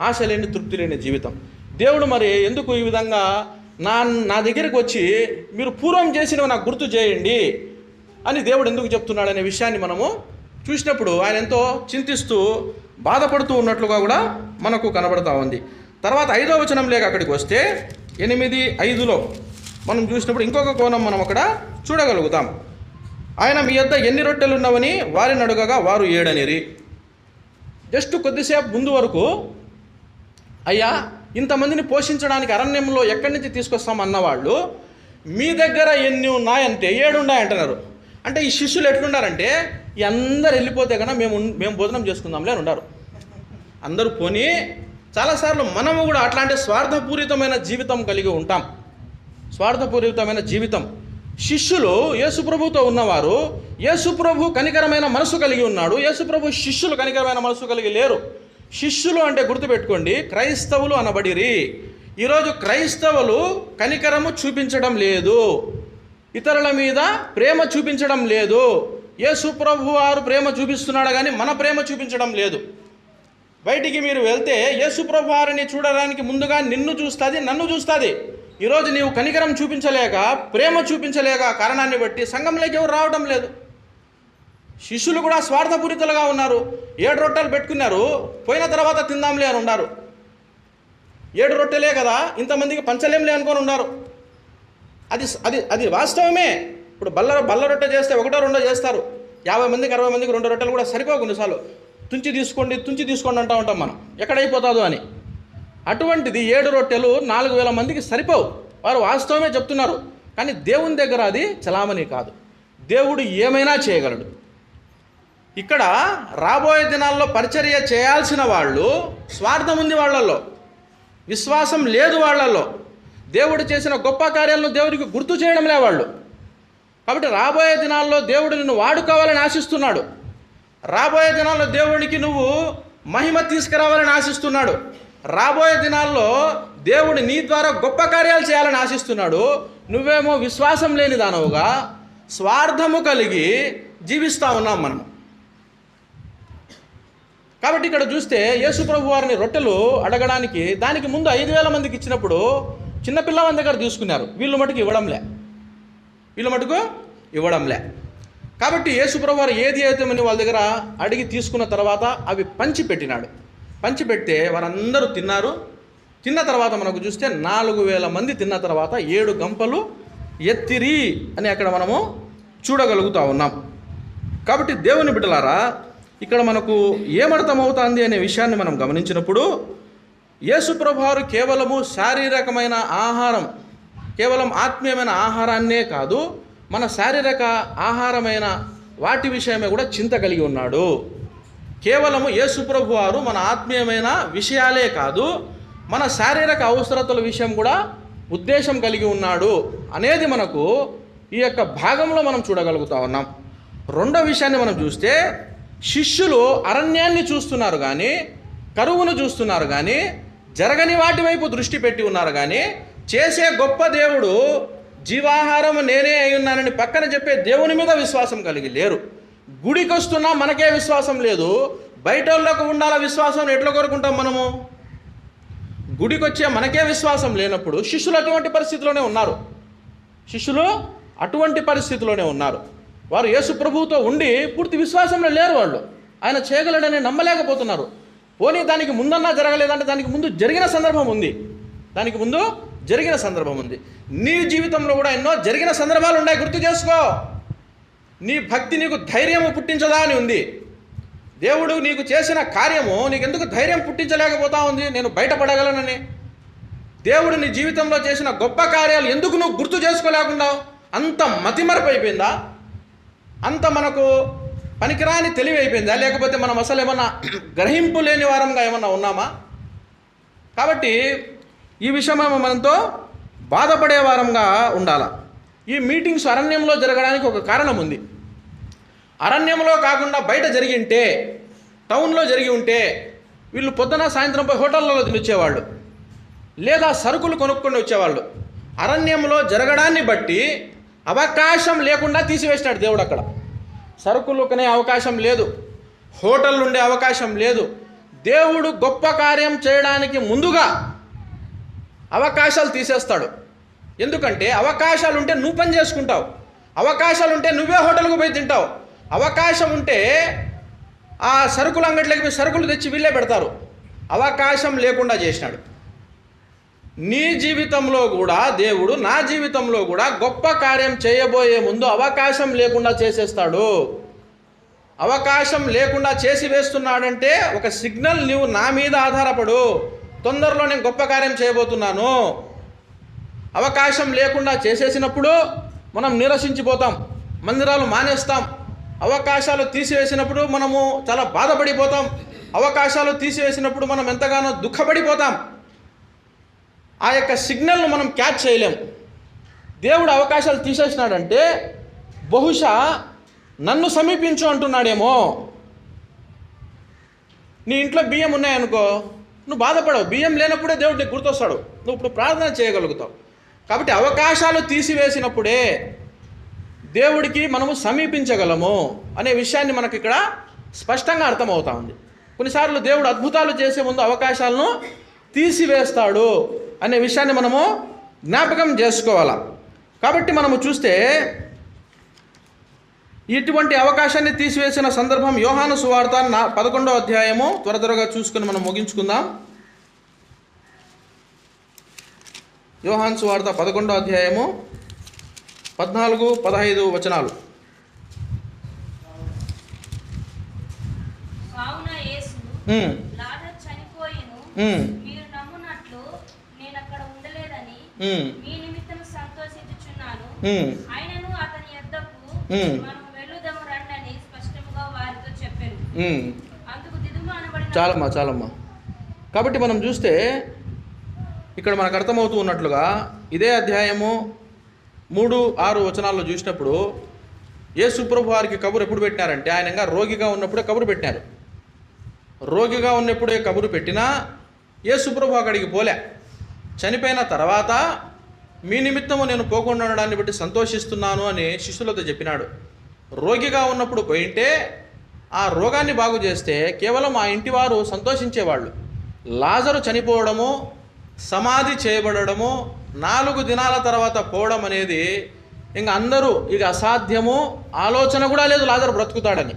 ఆశ లేని, తృప్తి లేని జీవితం. దేవుడు మరి ఎందుకు ఈ విధంగా నా దగ్గరికి వచ్చి మీరు పూర్వం చేసినవి నాకు గుర్తు చేయండి అని దేవుడు ఎందుకు చెప్తున్నాడు అనే విషయాన్ని మనము చూసినప్పుడు ఆయన ఎంతో చింతిస్తూ బాధపడుతూ ఉన్నట్లుగా కూడా మనకు కనబడతా ఉంది. తర్వాత 5వ వచనం లేక అక్కడికి వస్తే 8:5లో మనం చూసినప్పుడు ఇంకొక కోణం మనం అక్కడ చూడగలుగుతాం. ఆయన మీ యొద్ద ఎన్ని రొట్టెలు ఉన్నవని వారిని అడుగగా వారు 7 అనిరి. జస్ట్ కొద్దిసేపు ముందు వరకు అయ్యా ఇంతమందిని పోషించడానికి అరణ్యంలో ఎక్కడి నుంచి తీసుకొస్తాం అన్నవాళ్ళు మీ దగ్గర ఎన్ని ఉన్నాయంటే 7 ఉన్నాయంటున్నారు. అంటే ఈ శిష్యులు ఎట్లున్నారంటే ఈ అందరు వెళ్ళిపోతే కన్నా మేము భోజనం చేసుకుందాంలే అని ఉన్నారు. అందరూ పోనీ చాలాసార్లు మనము కూడా అట్లాంటి స్వార్థపూరితమైన జీవితం కలిగి ఉంటాం. స్వార్థపూరితమైన జీవితం. శిష్యులు యేసుప్రభుతో ఉన్నవారు, యేసుప్రభు కనికరమైన మనసు కలిగి ఉన్నాడు. యేసుప్రభు శిష్యులు కనికరమైన మనసు కలిగి లేరు. శిష్యులు అంటే గుర్తుపెట్టుకోండి, క్రైస్తవులు అనబడిరి. ఈరోజు క్రైస్తవులు కనికరము చూపించడం లేదు, ఇతరుల మీద ప్రేమ చూపించడం లేదు. యేసుప్రభు వారు ప్రేమ చూపిస్తున్నాడు కానీ మన ప్రేమ చూపించడం లేదు. బయటికి మీరు వెళ్తే యేసుప్రభు వారిని చూడడానికి ముందుగా నిన్ను చూస్తుంది, నన్ను చూస్తుంది. ఈరోజు నీవు కనికరం చూపించలేక, ప్రేమ చూపించలేక కారణాన్ని బట్టి సంఘంలోకి ఎవరు రావడం లేదు. శిష్యులు కూడా స్వార్థపూరితులుగా ఉన్నారు. 7 రొట్టెలు పెట్టుకున్నారు, పోయిన తర్వాత తిందాంలే అని ఉన్నారు. 7 రొట్టెలే కదా, ఇంతమందికి పంచలేంలే అనుకొని ఉన్నారు. అది అది అది వాస్తవమే. ఇప్పుడు బల్ల రొట్టె చేస్తే 1-2 చేస్తారు. 50 మందికి 60 మందికి 2 రొట్టెలు కూడా సరిపోవు. కొన్నిసార్లు తుంచి తీసుకోండి అంటూ ఉంటాం మనం, ఎక్కడైపోతుందో అని. అటువంటిది 7 రొట్టెలు 4000 మందికి సరిపోవు. వారు వాస్తవమే చెప్తున్నారు. కానీ దేవుని దగ్గర అది చలామణి కాదు. దేవుడు ఏమైనా చేయగలడు. ఇక్కడ రాబోయే దినాల్లో పరిచర్య చేయాల్సిన వాళ్ళు స్వార్థం ఉంది వాళ్ళల్లో, విశ్వాసం లేదు వాళ్ళల్లో. దేవుడు చేసిన గొప్ప కార్యాలను దేవుడికి గుర్తు చేయడంలే వాళ్ళు. కాబట్టి రాబోయే దినాల్లో దేవుడు నిన్ను వాడుకోవాలని ఆశిస్తున్నాడు. రాబోయే దినాల్లో దేవుడికి నువ్వు మహిమ తీసుకురావాలని ఆశిస్తున్నాడు. రాబోయే దినాల్లో దేవుడు నీ ద్వారా గొప్ప కార్యాలు చేయాలని ఆశిస్తున్నాడు. నువ్వేమో విశ్వాసం లేని దానవుగా స్వార్థము కలిగి జీవిస్తూ ఉన్నాం మనం. కాబట్టి ఇక్కడ చూస్తే యేసుప్రభు వారిని రొట్టెలు అడగడానికి దానికి ముందు 5000 మందికి ఇచ్చినప్పుడు చిన్నపిల్లల దగ్గర తీసుకున్నారు. వీళ్ళు మటుకు ఇవ్వడంలే. కాబట్టి యేసుప్రభు వారు ఏది అవుతామని వాళ్ళ దగ్గర అడిగి తీసుకున్న తర్వాత అవి పంచిపెట్టినాడు. పంచిపెడితే వారందరూ తిన్నారు. తిన్న తర్వాత మనకు చూస్తే 4000 మంది తిన్న తర్వాత 7 గంపలు ఎత్తిరి అని అక్కడ మనము చూడగలుగుతూ ఉన్నాం. కాబట్టి దేవుని బిడ్డలారా, ఇక్కడ మనకు ఏమర్థమవుతుంది అనే విషయాన్ని మనం గమనించినప్పుడు యేసుప్రభు వారు కేవలము శారీరకమైన ఆహారం, కేవలం ఆత్మీయమైన ఆహారాన్నే కాదు, మన శారీరక ఆహారమైన వాటి విషయమే కూడా చింత కలిగి ఉన్నాడు. కేవలము యేసుప్రభు వారు మన ఆత్మీయమైన విషయాలే కాదు, మన శారీరక అవసరతల విషయం కూడా ఉద్దేశం కలిగి ఉన్నాడు అనేది మనకు ఈ యొక్క భాగంలో మనం చూడగలుగుతా ఉన్నాం. రెండో విషయాన్ని మనం చూస్తే శిష్యులు అరణ్యాన్ని చూస్తున్నారు కానీ, కరువును చూస్తున్నారు కానీ, జరగని వాటి వైపు దృష్టి పెట్టి ఉన్నారు కానీ, చేసే గొప్ప దేవుడు జీవాహారం నేనే అయి ఉన్నానని పక్కన చెప్పే దేవుని మీద విశ్వాసం కలిగి లేరు. గుడికి వస్తున్నా మనకే విశ్వాసం లేదు. బయట వాళ్ళకు ఉండాల విశ్వాసం ఎట్లా కోరుకుంటాం మనము? గుడికి వచ్చే మనకే విశ్వాసం లేనప్పుడు శిష్యులు అటువంటి పరిస్థితిలోనే ఉన్నారు. వారు యేసు ప్రభువుతో ఉండి పూర్తి విశ్వాసంలో లేరు. వాళ్ళు ఆయన చేయగలడని నమ్మలేకపోతున్నారు. పోనీ దానికి ముందన్నా జరగలేదంటే దానికి ముందు జరిగిన సందర్భం ఉంది. నీ జీవితంలో కూడా ఎన్నో జరిగిన సందర్భాలు ఉన్నాయి, గుర్తు చేసుకో. నీ భక్తి నీకు ధైర్యము పుట్టించదా అని ఉంది. దేవుడు నీకు చేసిన కార్యము నీకెందుకు ధైర్యం పుట్టించలేకపోతా ఉంది? నేను బయటపడగలనని. దేవుడు నీ జీవితంలో చేసిన గొప్ప కార్యాలు ఎందుకు నువ్వు గుర్తు చేసుకోలేకుండా? అంత మతిమరపు అయిపోయిందా? అంత మనకు పనికిరాని తెలివి అయిపోయిందా? లేకపోతే మనం అసలు ఏమన్నా గ్రహింపు లేని వారంగా ఏమన్నా ఉన్నామా? కాబట్టి ఈ విషయం మనతో బాధపడే వారంగా ఉండాలా. ఈ మీటింగ్స్ అరణ్యంలో జరగడానికి ఒక కారణం ఉంది. అరణ్యంలో కాకుండా బయట జరిగి ఉంటే, టౌన్లో జరిగి ఉంటే వీళ్ళు పొద్దున సాయంత్రం పోయి హోటళ్ళలో తినొచ్చేవాళ్ళు, లేదా సరుకులు కొనుక్కొని వచ్చేవాళ్ళు. అరణ్యంలో జరగడాన్ని బట్టి అవకాశం లేకుండా తీసివేసినాడు దేవుడు. అక్కడ సరుకులు కొనే అవకాశం లేదు, హోటళ్ళు ఉండే అవకాశం లేదు. దేవుడు గొప్ప కార్యం చేయడానికి ముందుగా అవకాశాలు తీసేస్తాడు. ఎందుకంటే అవకాశాలు ఉంటే నువ్వు పని చేసుకుంటావు, అవకాశాలు ఉంటే నువ్వే హోటల్కు పోయి తింటావు, అవకాశం ఉంటే ఆ సరుకుల అంగట్లోకి పోయి సరుకులు తెచ్చి వీళ్ళే పెడతారు. అవకాశం లేకుండా చేసినాడు. నీ జీవితంలో కూడా దేవుడు, నా జీవితంలో కూడా గొప్ప కార్యం చేయబోయే ముందు అవకాశం లేకుండా చేసేస్తాడు. అవకాశం లేకుండా చేసి వేస్తున్నాడంటే ఒక సిగ్నల్, నువ్వు నా మీద ఆధారపడు, తొందరలో నేను గొప్ప కార్యం చేయబోతున్నాను. అవకాశం లేకుండా చేసేసినప్పుడు మనం నిరసించిపోతాం, మందిరాలు మానేస్తాం. అవకాశాలు తీసివేసినప్పుడు మనము చాలా బాధపడిపోతాం. అవకాశాలు తీసివేసినప్పుడు మనం ఎంతగానో దుఃఖపడిపోతాం. ఆ యొక్క సిగ్నల్ను మనం క్యాచ్ చేయలేం. దేవుడు అవకాశాలు తీసేసినాడంటే బహుశా నన్ను సమీపించు అంటున్నాడేమో. నీ ఇంట్లో బియ్యం ఉన్నాయనుకో, నువ్వు బాధపడవు. బియ్యం లేనప్పుడే దేవుడు నీకు గుర్తొస్తాడు, నువ్వు ఇప్పుడు ప్రార్థన చేయగలుగుతావు. కాబట్టి అవకాశాలు తీసివేసినప్పుడే దేవుడికి మనము సమీపించగలము అనే విషయాన్ని మనకి ఇక్కడ స్పష్టంగా అర్థమవుతా ఉంది. కొన్నిసార్లు దేవుడు అద్భుతాలు చేసే ముందు అవకాశాలను తీసివేస్తాడు అనే విషయాన్ని మనము జ్ఞాపకం చేసుకోవాలా. కాబట్టి మనము చూస్తే ఇటువంటి అవకాశాన్ని తీసివేసిన సందర్భం యోహాను సువార్త 11వ అధ్యాయము త్వరగా చూసుకుని మనం ముగించుకుందాం. యోహాను సువార్త 11వ అధ్యాయము 14-15 వచనాలు. మీరు నమ్మునట్లు నేను అక్కడ ఉండలేదని మీ నిమిత్తం సంతోషించుచున్నాను. ఆయనను అతని యొద్దకు మనం వెళ్ళుదాము రండి అని స్పష్టంగా వారితో చెప్పారు. అందుకు దిదుమ అనబడిన చాలమ్మా. కాబట్టి మనం చూస్తే ఇక్కడ మనకు అర్థమవుతూ ఉన్నట్లుగా ఇదే అధ్యాయము 3-6 వచనాల్లో చూసినప్పుడు యేసు ప్రభు వారికి కబురు ఎప్పుడు పెట్టినారంటే ఆయన ఇంకా రోగిగా ఉన్నప్పుడే కబురు పెట్టినారు. రోగిగా ఉన్నప్పుడే కబురు పెట్టినా యేసు ప్రభు అక్కడికి పోలే. చనిపోయిన తర్వాత మీ నిమిత్తము నేను పోకుండా ఉండడాన్ని బట్టి సంతోషిస్తున్నాను అని శిష్యులతో చెప్పినాడు. రోగిగా ఉన్నప్పుడు పోయింటే ఆ రోగాన్ని బాగు చేస్తే కేవలం ఆ ఇంటి వారు సంతోషించేవాళ్ళు. లాజరు చనిపోవడము, సమాధి చేయబడము, 4 దినాల తర్వాత పోవడం అనేది ఇంకా అందరూ ఇక అసాధ్యము, ఆలోచన కూడా లేదు లాజరు బ్రతుకుతాడని,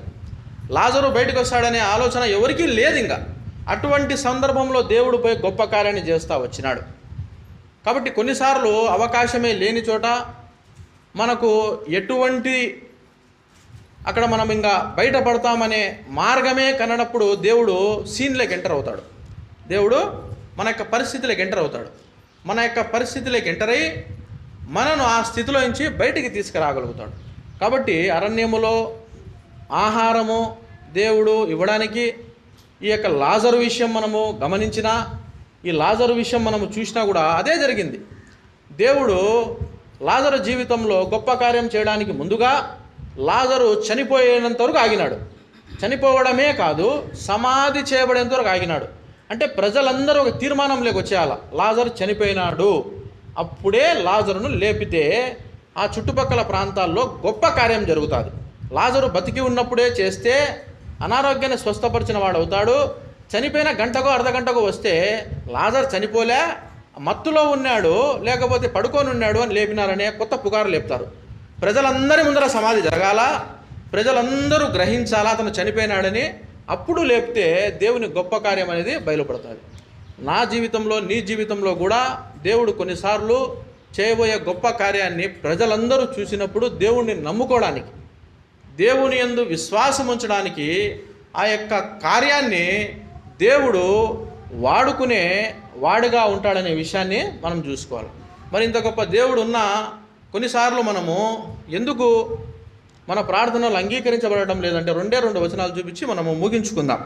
లాజరు బయటకు వస్తాడనే ఆలోచన ఎవరికీ లేదు. ఇంకా అటువంటి సందర్భంలో దేవుడు పోయి గొప్ప కార్యాన్ని చేస్తూ వచ్చినాడు. కాబట్టి కొన్నిసార్లు అవకాశమే లేని చోట మనకు ఎటువంటి అక్కడ మనం ఇంకా బయటపడతామనే మార్గమే కననప్పుడు దేవుడు సీన్లోకి ఎంటర్ అవుతాడు. దేవుడు మన యొక్క పరిస్థితిలోకి ఎంటర్ అవుతాడు. మన యొక్క పరిస్థితిలోకి ఎంటర్ అయ్యి మనను ఆ స్థితిలో నుంచి బయటికి తీసుకురాగలుగుతాడు. కాబట్టి అరణ్యములో ఆహారము దేవుడు ఇవ్వడానికి ఈ యొక్క లాజరు విషయం మనము గమనించినా, ఈ లాజరు విషయం మనము చూసినా కూడా అదే జరిగింది. దేవుడు లాజరు జీవితంలో గొప్ప కార్యం చేయడానికి ముందుగా లాజరు చనిపోయేంత వరకు ఆగినాడు. చనిపోవడమే కాదు, సమాధి చేయబడేంత వరకు ఆగినాడు. అంటే ప్రజలందరూ ఒక తీర్మానంలోకి వచ్చేయాల, లాజరు చనిపోయినాడు, అప్పుడే లాజరును లేపితే ఆ చుట్టుపక్కల ప్రాంతాల్లో గొప్ప కార్యం జరుగుతుంది. లాజరు బతికి ఉన్నప్పుడే చేస్తే అనారోగ్యాన్ని స్వస్థపరిచిన వాడు అవుతాడు. చనిపోయిన గంటకో అర్ధగంటకో వస్తే లాజరు చనిపోలే, మత్తులో ఉన్నాడు, లేకపోతే పడుకొని ఉన్నాడు అని లేపినారనే కొత్త పుకారు లేపుతారు. ప్రజలందరి ముందర సమాధి జరగాల, ప్రజలందరూ గ్రహించాలా అతను చనిపోయినాడని, అప్పుడు లేపితే దేవుని గొప్ప కార్యం అనేది బయలుపడుతుంది. నా జీవితంలో, నీ జీవితంలో కూడా దేవుడు కొన్నిసార్లు చేయబోయే గొప్ప కార్యాన్ని ప్రజలందరూ చూసినప్పుడు దేవుణ్ణి నమ్ముకోవడానికి, దేవుని యందు విశ్వాసం ఉంచడానికి ఆ యొక్క కార్యాన్ని దేవుడు వాడుకునే వాడుగా ఉంటాడనే విషయాన్ని మనం చూసుకోవాలి. మరి ఇంత గొప్ప దేవుడు ఉన్న కొన్నిసార్లు మనము ఎందుకు మన ప్రార్థనలు అంగీకరించబడటం లేదంటే 2 వచనాలు చూపించి మనము ముగించుకుందాం.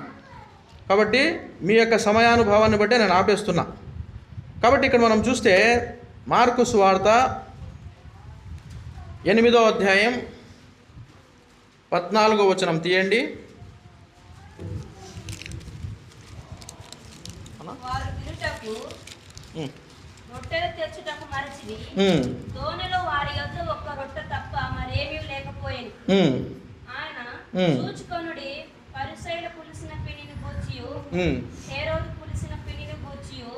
కాబట్టి మీ యొక్క సమయానుభవాన్ని బట్టి నేను ఆపేస్తున్నా. కాబట్టి ఇక్కడ మనం చూస్తే మార్కు సువార్త 8వ అధ్యాయం 14వ వచనం తీయండి. వారు తినుటకు రొట్టెలు తెచ్చుటకు మరచిరి. దోణిలో వారి యొద్ద ఒక్క రొట్టె తప్ప మరేమీ లేకపోయేది. ఆయన చూచుకొనుడి, పరిసయ్యుల పులిసిన పిండిని గూర్చియు హేరోదు పులిసిన పిండిని గూర్చియు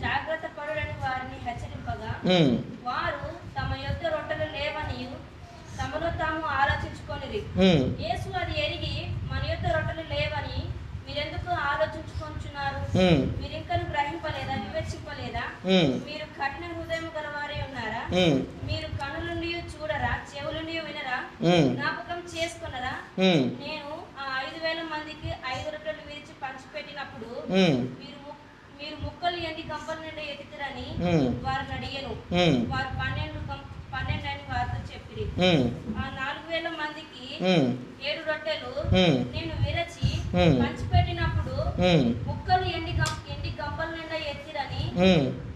జాగ్రత్త పడుడని వారిని హెచ్చరింపగా, వారు తమ యొద్ద రొట్టెలు లేవనియు తమలో తాము ఆలోచించుకొనిరి. యేసు అది ఎరిగి, మన యొద్ద రొట్టెలు లేవని మీరెందుకు ఆలోచించుకొంచున్నారు? మీరింకను గ్రహింపలేదా, వివేచింపలేదా? మీరు కఠిన హృదయం గలవారే ఉన్నారా? మీరు కనులుండి చూడరా, చెవులుండి వినరా, జ్ఞాపకం చేసుకున్నరా? నేను ఆ 5,000 మందికి 5 రొట్టెలు విరిచి పంచిపెట్టినప్పుడు మీరు ముక్కలు ఎండి గంపల నుండి ఎత్తురని వారిని అడిగాను. వారు 12 అని వారితో చెప్పిరి. ఆ 4,000 మందికి 7 రొట్టెలు నేను విరచి పంచిపెట్టినప్పుడు ముక్కలు ఎండి గంపల నుండి ఎత్తిరని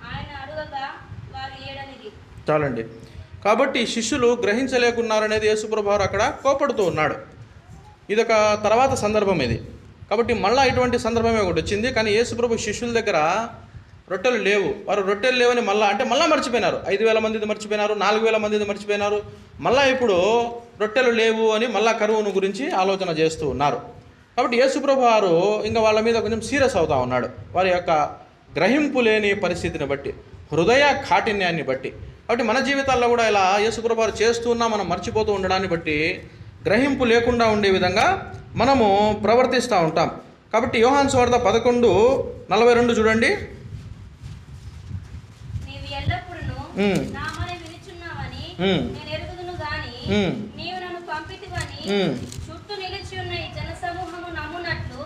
ఆయన అడగగా వారు 7 అనిరి. చాలండి. కాబట్టి శిష్యులు గ్రహించలేకున్నారనేది యేసుప్రభు అక్కడ కోపడుతూ ఉన్నాడు. ఇదొక తర్వాత సందర్భం ఇది. కాబట్టి మళ్ళీ ఇటువంటి సందర్భమే ఒకటి వచ్చింది. కానీ యేసుప్రభు శిష్యుల దగ్గర రొట్టెలు లేవు, వారు రొట్టెలు లేవని మళ్ళీ మర్చిపోయినారు. 5,000 మందిది మర్చిపోయినారు, 4,000 మందిది మర్చిపోయినారు. మళ్ళీ ఇప్పుడు రొట్టెలు లేవు అని మళ్ళా కరువును గురించి ఆలోచన చేస్తూ ఉన్నారు. కాబట్టి యేసుప్రభు వారు ఇంకా వాళ్ళ మీద కొంచెం సీరియస్ అవుతూ ఉన్నాడు. వారి యొక్క గ్రహింపు లేని పరిస్థితిని బట్టి, హృదయ కాఠిన్యాన్ని బట్టి. కాబట్టి మన జీవితాల్లో కూడా ఇలా యేసుప్రభు వారు చేస్తూ ఉన్నా మనం మర్చిపోతూ ఉండడాన్ని బట్టి గ్రహింపు లేకుండా ఉండే విధంగా మనము ప్రవర్తిస్తూ ఉంటాం. కాబట్టి యోహాను సువార్త 11:42 చూడండి. నీవు ఎల్లప్పుడూ నా మాట వినుచున్నావని నేను ఎరుగుదును గాని నీవు నన్ను పంపితివని చుట్టూ నిలిచి ఉన్న ఈ జనసమూహము నమ్మునట్లు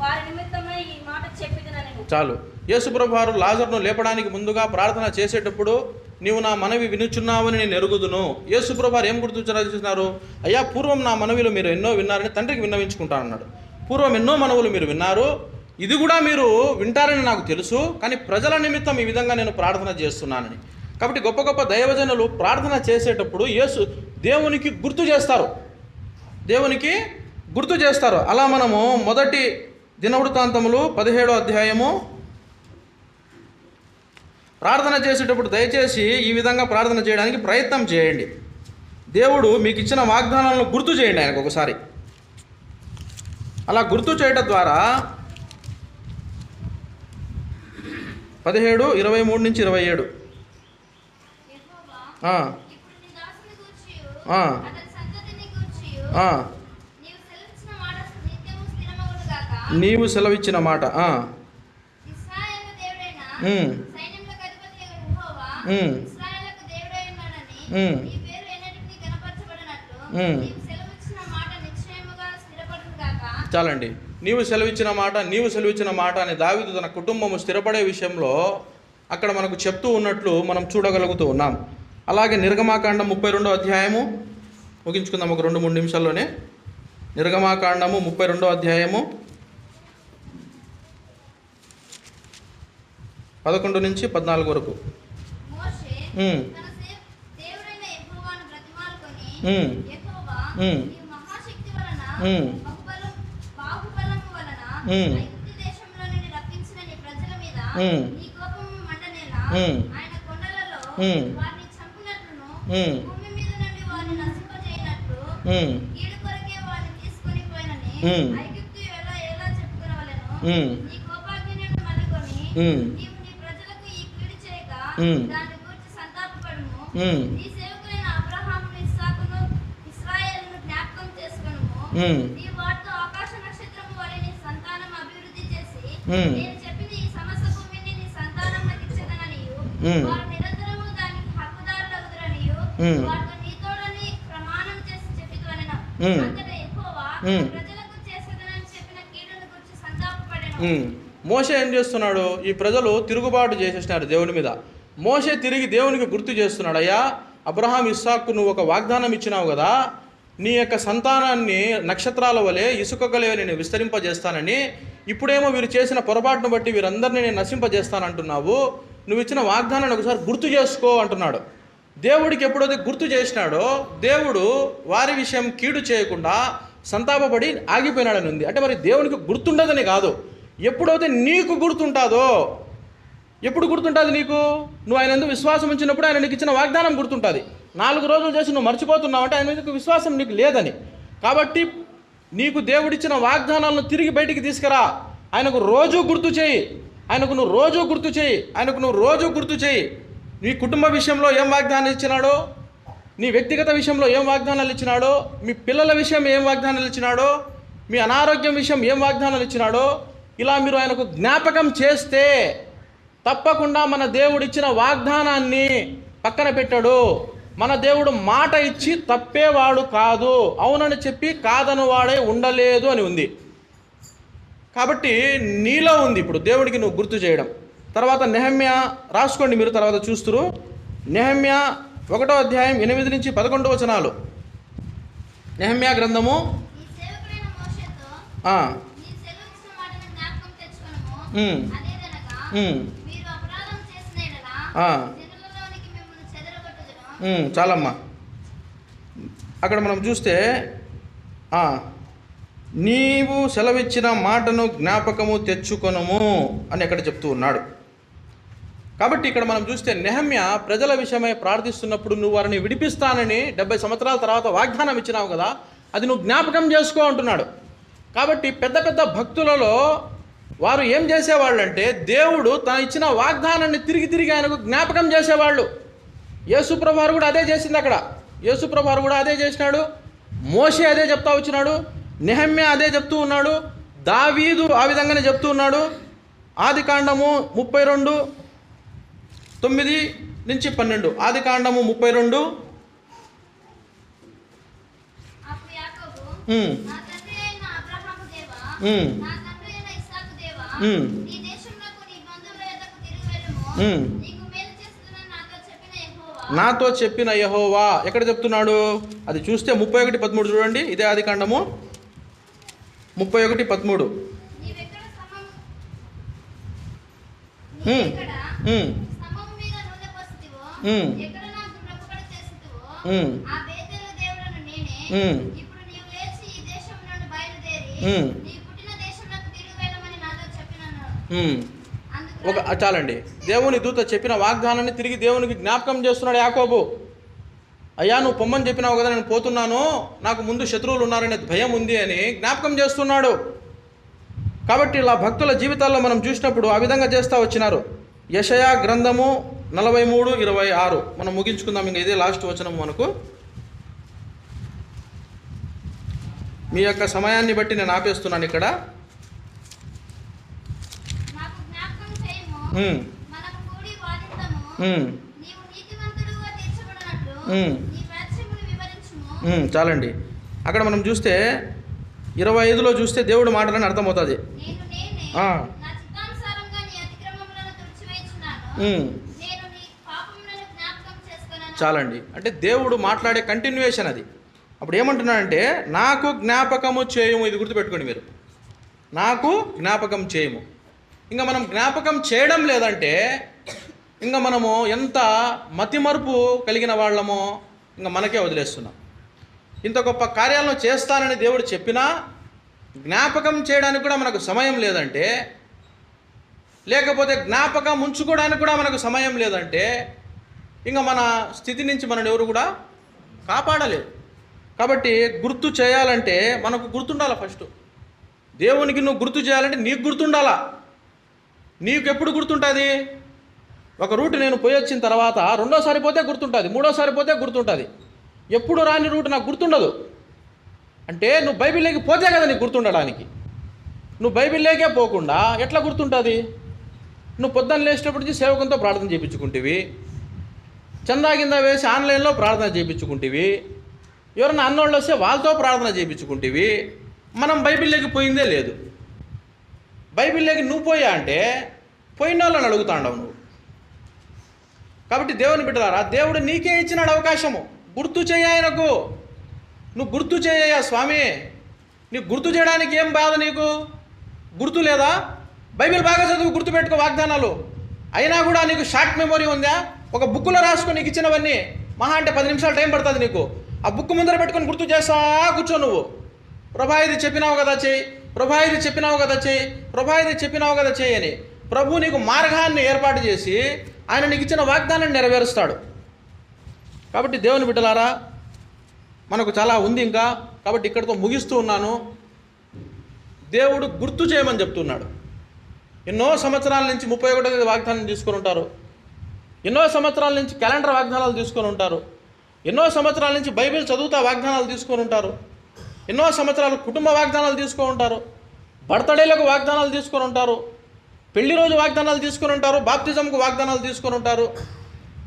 వారి నిమిత్తమై ఈ మాట చెప్పిదునని. చాలు. యేసుప్రభు వారు లాజరును లేపడానికి ముందుగా ప్రార్థన చేసేటప్పుడు నీవు నా మనవి వినుచున్నావని నేను ఎరుగుదును. యేసుప్రభు వారు ఏం గుర్తించారు? అయ్యా, పూర్వం నా మనవిలు మీరు ఎన్నో విన్నారని తండ్రికి విన్నవించుకుంటానన్నాడు. పూర్వం ఎన్నో మనవులు మీరు విన్నారు, ఇది కూడా మీరు వింటారని నాకు తెలుసు, కానీ ప్రజల నిమిత్తం ఈ విధంగా నేను ప్రార్థన చేస్తున్నానని. కాబట్టి గొప్ప గొప్ప దైవజనులు ప్రార్థన చేసేటప్పుడు దేవునికి గుర్తు చేస్తారు. అలా మనము మొదటి దినవృత్తాంతములు 17వ అధ్యాయము ప్రార్థన చేసేటప్పుడు దయచేసి ఈ విధంగా ప్రార్థన చేయడానికి ప్రయత్నం చేయండి. దేవుడు మీకు ఇచ్చిన వాగ్దానాలను గుర్తు చేయండి ఆయనకు ఒకసారి. అలా గుర్తు చేయడం ద్వారా 17:23-27 నీవు సెలవిచ్చిన మాట చాలండి. నీవు సెలవిచ్చిన మాట అని దావీదు తన కుటుంబము స్థిరపడే విషయంలో అక్కడ మనకు చెప్తూ ఉన్నట్లు మనం చూడగలుగుతూ ఉన్నాం. అలాగే నిర్గమాకాండం 32వ అధ్యాయము ముగించుకుందాం ఒక 2-3 నిమిషాల్లోనే. నిర్గమాకాండము 32వ అధ్యాయము 11-14 వరకు. మోషే ఏం చేస్తున్నాడు? ఈ ప్రజలు తిరుగుబాటు చేసేసినారు దేవుని మీద. మోషే తిరిగి దేవునికి గుర్తు చేస్తున్నాడు, అయ్యా అబ్రహాం ఇస్సాకు నువ్వు ఒక వాగ్దానం ఇచ్చినావు కదా, నీ యొక్క సంతానాన్ని నక్షత్రాల వలె ఇసుకగలే నేను విస్తరింపజేస్తానని. ఇప్పుడేమో వీరు చేసిన పొరపాటును బట్టి వీరందరినీ నేను నశింపజేస్తానంటున్నావు. నువ్వు ఇచ్చిన వాగ్దానాన్ని ఒకసారి గుర్తు చేసుకో అంటున్నాడు. దేవుడికి ఎప్పుడైతే గుర్తు చేసినాడో దేవుడు వారి విషయం కీడు చేయకుండా సంతాపపడి ఆగిపోయినాడని ఉంది. అంటే మరి దేవునికి గుర్తుండదని కాదు, ఎప్పుడైతే నీకు గుర్తుంటుందో. ఎప్పుడు గుర్తుంటుంది నీకు? నువ్వు ఆయన ఎందుకు విశ్వాసం ఉంచినప్పుడు ఆయన నీకు ఇచ్చిన వాగ్దానం గుర్తుంటుంది. 4 రోజులు చేసి నువ్వు మర్చిపోతున్నావు అంటే ఆయన మీద విశ్వాసం నీకు లేదని. కాబట్టి నీకు దేవుడిచ్చిన వాగ్దానాలను తిరిగి బయటికి తీసుకురా. ఆయనకు రోజు గుర్తు చేయి. ఆయనకు నువ్వు రోజు గుర్తు చేయి. నీ కుటుంబ విషయంలో ఏం వాగ్దానాలు ఇచ్చినాడో, నీ వ్యక్తిగత విషయంలో ఏం వాగ్దానాలు ఇచ్చినాడో, మీ పిల్లల విషయం ఏం వాగ్దానాలు ఇచ్చినాడో, మీ అనారోగ్యం విషయం ఏం వాగ్దానాలు ఇచ్చినాడో, ఇలా మీరు ఆయనకు జ్ఞాపకం చేస్తే తప్పకుండా మన దేవుడు ఇచ్చిన వాగ్దానాన్ని పక్కన పెట్టాడు. మన దేవుడు మాట ఇచ్చి తప్పేవాడు కాదు, అవునని చెప్పి కాదను వాడే ఉండలేదు అని ఉంది. కాబట్టి నీలో ఉంది ఇప్పుడు దేవుడికి నువ్వు గుర్తు చేయడం. తర్వాత నెహెమ్యా రాసుకోండి, మీరు తర్వాత చూస్తురు. నెహెమ్యా 1వ అధ్యాయం 8-11 వచనాలు. నెహెమ్యా గ్రంథము చాలమ్మా. అక్కడ మనం చూస్తే నీవు సెలవిచ్చిన మాటను జ్ఞాపకము తెచ్చుకొనుము అని అక్కడ చెప్తూ ఉన్నాడు. కాబట్టి ఇక్కడ మనం చూస్తే నెహెమ్యా ప్రజల విషయమై ప్రార్థిస్తున్నప్పుడు నువ్వు వారిని విడిపిస్తానని 70 సంవత్సరాల తర్వాత వాగ్దానం ఇచ్చినావు కదా, అది నువ్వు జ్ఞాపకం చేసుకో అంటున్నాడు. కాబట్టి పెద్ద పెద్ద భక్తులలో వారు ఏం చేసేవాళ్ళు అంటే దేవుడు తన ఇచ్చిన వాగ్దానాన్ని తిరిగి ఆయనకు జ్ఞాపకం చేసేవాళ్ళు. యేసుప్రభు వారు కూడా అదే చేసింది. అక్కడ యేసుప్రభు వారు కూడా అదే చేసినాడు. మోషే అదే చెప్తా వచ్చినాడు, నెహమ్యా అదే చెప్తూ ఉన్నాడు, దావీదు ఆ విధంగానే చెప్తూ ఉన్నాడు. ఆదికాండము 32:9-12. ఆదికాండము 32. అప్పుడు యాకోబు, ఉమ్, నా తండ్రి అయిన అబ్రహాము దేవా, ఉమ్, నా తండ్రి అయిన ఇస్సాకు దేవా, ఉమ్, నీ దేశమునకు నీ బంధువుల యొద్దకు తిరిగి వెళ్ళుము. ఉమ్. నీకు మేలు చేస్తుందని నాతో చెప్పిన యెహోవా, నాతో చెప్పిన యెహోవా ఎక్కడ చెప్తున్నాడు? అది చూస్తే 31:13 చూడండి. ఇదే ఆదికాండము 31:13. నీవెక్కడ సమము ఉమ్, నీవెక్కడ ఉమ్, సమము మీద నూనె పోసితివో, ఉమ్, ఎక్కడ నాకు బ్రతుకడ చేసితివో, ఉమ్, ఆ బేతేలు దేవుడను నేనే. ఉమ్, ఇప్పుడు నీవు లేచి ఈ దేశం నుండి బయలుదేరి ఉమ్, నీ పుట్టిన దేశంలోకి తిరిగి వెళ్ళమని నాతో చెప్పినాను. ఉమ్. అందుకు చాలండి. దేవుని దూత చెప్పిన వాగ్దానాన్ని తిరిగి దేవునికి జ్ఞాపకం చేస్తున్నాడు యాకోబు. అయ్యా, నువ్వు పొమ్మని చెప్పినావు కదా, నేను పోతున్నాను, నాకు ముందు శత్రువులు ఉన్నారనే భయం ఉంది అని జ్ఞాపకం చేస్తున్నాడు. కాబట్టి ఇలా భక్తుల జీవితాల్లో మనం చూసినప్పుడు ఆ విధంగా చేస్తూ వచ్చినారు. యెషయా గ్రంథము 43:26. మనం ముగించుకుందాం, ఇంకా ఇదే లాస్ట్ వచనం మనకు. మీ యొక్క సమయాన్ని బట్టి నేను ఆపేస్తున్నాను ఇక్కడ. నాకు జ్ఞాపకం చేయము, ఉమ్, మనము కూడి వాదిద్దాము. ఉమ్, నీవు నీతిమంతుడుగా తీర్చబడినట్లు ఉమ్. నీ వ్యాజ్యమును వివరించుము. చాలండి. అక్కడ మనం చూస్తే 25లో చూస్తే దేవుడు మాటలని అర్థమవుతుంది. నేను నేనే ఆ. నా చిత్తానుసారంగా నీ అతిక్రమములను తుడిచివేయుచున్నాను. ఉమ్, నేను నీ పాపములను జ్ఞాపకం చేసుకొనను. చాలండి. అంటే దేవుడు మాట్లాడే కంటిన్యూయేషన్ అది. అప్పుడు ఏమంటున్నాడంటే, నాకు జ్ఞాపకము చేయము. ఇది గుర్తుపెట్టుకోండి మీరు, నాకు జ్ఞాపకం చేయము. ఇంకా మనం జ్ఞాపకం చేయడం లేదంటే ఇంకా మనము ఎంత మతిమరుపు కలిగిన వాళ్ళమో ఇంకా మనకే వదిలేస్తున్నాం. ఇంత గొప్ప కార్యాలను చేస్తానని దేవుడు చెప్పినా జ్ఞాపకం చేయడానికి కూడా మనకు సమయం లేదంటే, లేకపోతే జ్ఞాపకం ఉంచుకోవడానికి కూడా మనకు సమయం లేదంటే ఇంకా మన స్థితి నుంచి మనల్ని ఎవరు కూడా కాపాడలేరు. కాబట్టి గుర్తు చేయాలంటే మనకు గుర్తుండాలా. ఫస్ట్ దేవునికి నువ్వు గుర్తు చేయాలంటే నీకు గుర్తుండాలా. నీకు ఎప్పుడు గుర్తుంటుంది? ఒక రూట్ నేను పోయి వచ్చిన తర్వాత రెండోసారి పోతే గుర్తుంటుంది, మూడోసారి పోతే గుర్తుంటుంది. ఎప్పుడు రాని రూట్ నాకు గుర్తుండదు. అంటే నువ్వు బైబిల్లోకి పోతే కదా నీకు గుర్తుండడానికి. నువ్వు బైబిల్లోకే పోకుండా ఎట్లా గుర్తుంటుంది? నువ్వు పొద్దున్న లేచినప్పటి నుంచి సేవకంతో ప్రార్థన చేయించుకుంటేవి, చందా కింద వేసి ఆన్లైన్లో ప్రార్థన చేయించుకుంటేవి, ఎవరన్నా అన్నోళ్ళు వస్తే వాళ్ళతో ప్రార్థన చేయించుకుంటేవి. మనం బైబిల్లోకి పోయిందే లేదు. బైబిల్లోకి నువ్వు పోయా అంటే పోయిన వాళ్ళని అడుగుతాండవు నువ్వు. కాబట్టి దేవుని బిడ్డలారా, దేవుడు నీకే ఇచ్చినాడు అవకాశము. గుర్తు చేయ ఆయనకు. నువ్వు గుర్తు చేయ స్వామి. నీకు గుర్తు చేయడానికి ఏం బాధ? నీకు గుర్తు లేదా? బైబిల్ బాగా చదువు, గుర్తుపెట్టుకో వాగ్దానాలు. అయినా కూడా నీకు షార్ట్ మెమొరీ ఉందా? ఒక బుక్లో రాసుకొని నీకు ఇచ్చినవన్నీ మహా అంటే 10 నిమిషాలు టైం పడుతుంది నీకు. ఆ బుక్ ముందర పెట్టుకొని గుర్తు చేస్తా కూర్చో నువ్వు. ప్రభా ఇది చెప్పినావు కదా చెయ్యి, ప్రభా ఇది చెప్పినావు కదా చెయ్యి, ప్రభా ఇది చెప్పినావు కదా చెయ్యి అని ప్రభు నీకు మార్గాన్ని ఏర్పాటు చేసి ఆయన నీకు ఇచ్చిన వాగ్దానాన్ని నెరవేరుస్తాడు. కాబట్టి దేవుని బిడ్డలారా, మనకు చాలా ఉంది ఇంకా. కాబట్టి ఇక్కడితో ముగిస్తూ ఉన్నాను. దేవుడు గుర్తు చేయమని చెప్తున్నాడు. ఎన్నో సంవత్సరాల నుంచి 31వ తేదీ వాగ్దానం తీసుకొని ఉంటారు. ఎన్నో సంవత్సరాల నుంచి క్యాలెండర్ వాగ్దానాలు తీసుకొని ఉంటారు. ఎన్నో సంవత్సరాల నుంచి బైబిల్ చదువుతా వాగ్దానాలు తీసుకొని ఉంటారు. ఎన్నో సంవత్సరాలు కుటుంబ వాగ్దానాలు తీసుకొని ఉంటారు. బర్త్డేలకు వాగ్దానాలు తీసుకొని ఉంటారు. పెళ్లి రోజు వాగ్దానాలు తీసుకొని ఉంటారు. బాప్తిజంకు వాగ్దానాలు తీసుకొని ఉంటారు.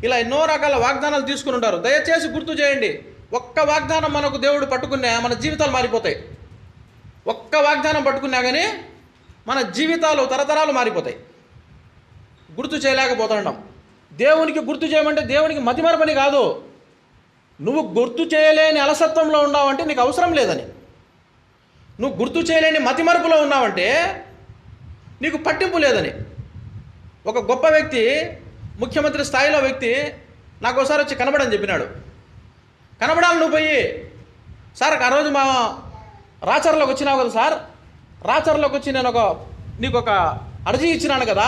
ఇలా ఎన్నో రకాల వాగ్దానాలు తీసుకొని ఉంటారు. దయచేసి గుర్తు చేయండి. ఒక్క వాగ్దానం మనకు దేవుడు పట్టుకున్నా మన జీవితాలు మారిపోతాయి. ఒక్క వాగ్దానం పట్టుకున్నా కానీ మన జీవితాలు తరతరాలు మారిపోతాయి. గుర్తు చేయలేకపోతున్నాం. దేవునికి గుర్తు చేయమంటే దేవునికి మతిమరపని కాదు. నువ్వు గుర్తు చేయలేని అలసత్వంలో ఉన్నావంటే నీకు అవసరం లేదని. నువ్వు గుర్తు చేయలేని మతిమరుపులో ఉన్నావంటే నీకు పట్టింపు లేదని. ఒక గొప్ప వ్యక్తి, ముఖ్యమంత్రి స్థాయిలో వ్యక్తి నాకు ఒకసారి వచ్చి కనబడని చెప్పినాడు. కనబడాలి నువ్వు పోయి, సార్ ఆ రోజు మా రాచర్లోకి వచ్చినావు కదా సార్, రాచర్లోకి వచ్చి నేను నీకు ఒక అర్జీ ఇచ్చినాను కదా,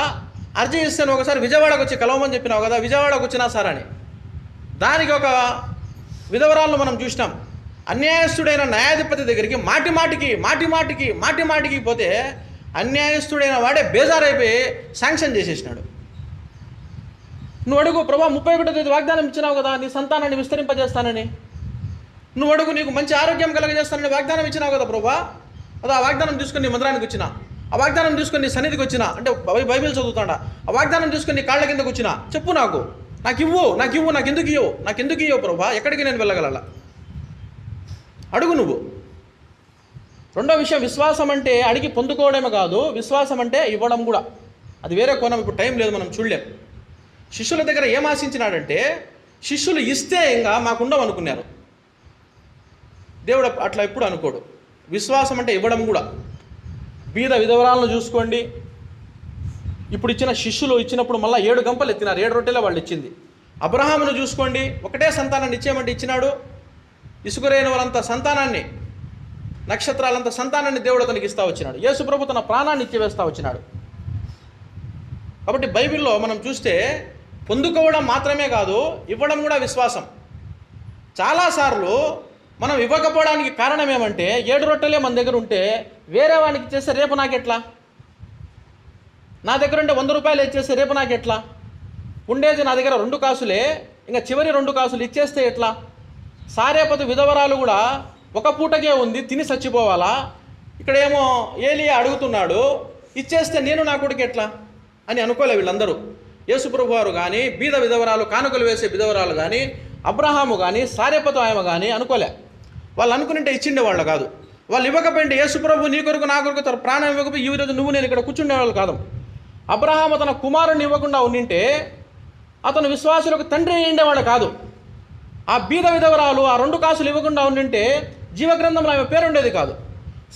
అర్జీ ఇస్తే నువ్వు ఒకసారి విజయవాడకు వచ్చి కలవమని చెప్పినావు కదా, విజయవాడకు వచ్చినా సార్ అని. దానికి ఒక విధవరాలను మనం చూసినాం. అన్యాయస్తుడైన న్యాయాధిపతి దగ్గరికి మాటి మాటికి పోతే అన్యాయస్తుడైన వాడే బేజారైపోయి శాంక్షన్ చేసేసినాడు. నువ్వు అడుగు, ప్రభా 31వ తేదీ వాగ్దానం ఇచ్చినావు కదా నీ సంతానాన్ని విస్తరింపజేస్తానని. నువ్వు అడుగు, నీకు మంచి ఆరోగ్యం కలగజేస్తానని వాగ్దానం ఇచ్చినావు కదా ప్రభా. అదో ఆ వాగ్దానం తీసుకొని నీ మందిరానికి వచ్చిన, ఆ వాగ్దానం తీసుకొని నీ సన్నిధికి వచ్చిన, అంటే బైబిల్ చదువుతాడా, ఆ వాగ్దానం తీసుకొని నీ కాళ్ళ కిందకు వచ్చిన, చెప్పు నాకు ఇవ్వు, నాకు ఎందుకు ఇవ్వు ప్రభా, ఎక్కడికి నేను వెళ్ళగల? అడుగు నువ్వు. రెండో విషయం, విశ్వాసం అంటే అడిగి పొందుకోవడమే కాదు, విశ్వాసం అంటే ఇవ్వడం కూడా. అది వేరే కోణం, ఇప్పుడు టైం లేదు, మనం చూడలేం. శిష్యుల దగ్గర ఏం ఆశించినాడంటే, శిష్యులు ఇస్తే ఇంకా మాకుండవు అనుకున్నారు. దేవుడు అట్లా ఎప్పుడు అనుకోడు. విశ్వాసం అంటే ఇవ్వడం కూడా. బీద విధవరాలను చూసుకోండి, ఇప్పుడు ఇచ్చిన శిష్యులు ఇచ్చినప్పుడు మళ్ళీ 7 గంపలు ఎత్తినారు, 7 రొట్టెలే వాళ్ళు ఇచ్చింది. అబ్రహామును చూసుకోండి, ఒకటే సంతానాన్ని ఇచ్చేయమంటే ఇచ్చినాడు. ఇసుకురైన వాళ్ళంత సంతానాన్ని, నక్షత్రాలంత సంతానాన్ని దేవుడు అతనికి ఇస్తా వచ్చినాడు. యేసు ప్రభు తన ప్రాణాన్ని ఇచ్చివేస్తా వచ్చినాడు. కాబట్టి బైబిల్లో మనం చూస్తే పొందుకోవడం మాత్రమే కాదు, ఇవ్వడం కూడా విశ్వాసం. చాలాసార్లు మనం ఇవ్వకపోవడానికి కారణం ఏమంటే, 7 రొట్టెలే మన దగ్గర ఉంటే వేరే వానికి ఇచ్చేస్తే రేపు నాకెట్లా, నా దగ్గర ఉంటే 100 రూపాయలు ఇచ్చేస్తే రేపు నాకెట్లా, ఉండేది నా దగ్గర 2 కాసులే, ఇంకా చివరి 2 కాసులు ఇచ్చేస్తే ఎట్లా? సారేపతు విధవరాలు కూడా ఒక పూటకే ఉంది, తిని చచ్చిపోవాలా? ఇక్కడేమో ఏలియా అడుగుతున్నాడు, ఇచ్చేస్తే నేను నా కొడుకు ఎట్లా అని అనుకోలే వీళ్ళందరూ. యేసుప్రభు వారు కానీ, బీద విధవరాలు, కానుకలు వేసే విధవరాలు కానీ, అబ్రహాము కానీ, సారేపతు ఆయమ కానీ అనుకోలే. వాళ్ళు అనుకునింటే ఇచ్చిండే వాళ్ళు కాదు. వాళ్ళు ఇవ్వకపోయింటే, యేసుప్రభు నీ కొరకు నా కొరకు తన ప్రాణం ఇవ్వకపోయి ఈరోజు నువ్వు నేను ఇక్కడ కూర్చుండేవాళ్ళు కాదు. అబ్రహాము తన కుమారుని ఇవ్వకుండా ఉండింటే అతను విశ్వాసులకు తండ్రి అయ్యిండేవాడు కాదు. ఆ బీద విధవరాలు ఆ 2 కాసులు ఇవ్వకుండా ఉండింటే జీవగ్రంథంలో ఆమె పేరు ఉండేది కాదు.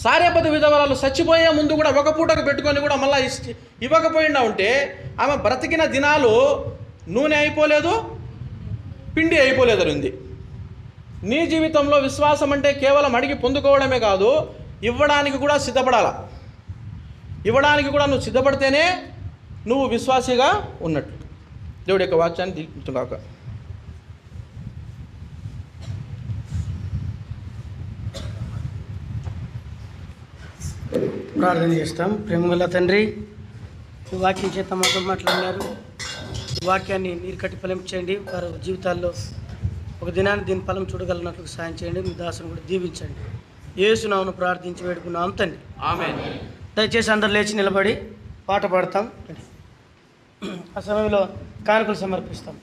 సారేపతి విధవరాలు చచ్చిపోయే ముందు కూడా ఒక పూటకు పెట్టుకొని కూడా మళ్ళీ ఇవ్వకపోయిండా ఉంటే ఆమె బ్రతికిన దినాలు నూనె అయిపోలేదు, పిండి అయిపోలేదు ఉంది. నీ జీవితంలో విశ్వాసం అంటే కేవలం అడిగి పొందుకోవడమే కాదు, ఇవ్వడానికి కూడా సిద్ధపడాల. ఇవ్వడానికి కూడా నువ్వు సిద్ధపడితేనే నువ్వు విశ్వాసిగా ఉన్నట్టు. దేవుడి యొక్క వాక్యాన్ని దీవించుగాక. ప్రార్థన చేస్తాం. ప్రేమగల తండ్రి, ఈ వాక్యం చేత మాతో మాట్లాడినారు. ఈ వాక్యాన్ని నీరు కట్టి ఫలం చేయండి. వారి జీవితాల్లో ఒక దినాన్ని దీని ఫలం చూడగలిగినట్లు సాయం చేయండి. మీ దాసును కూడా దీవించండి. యేసు నామమున ప్రార్థించి వేడుకున్నాం తండ్రి, ఆమేన్. దయచేసి అందరు లేచి నిలబడి పాట పాడతాం. ఆ సమయంలో కానుకలు సమర్పిస్తాం.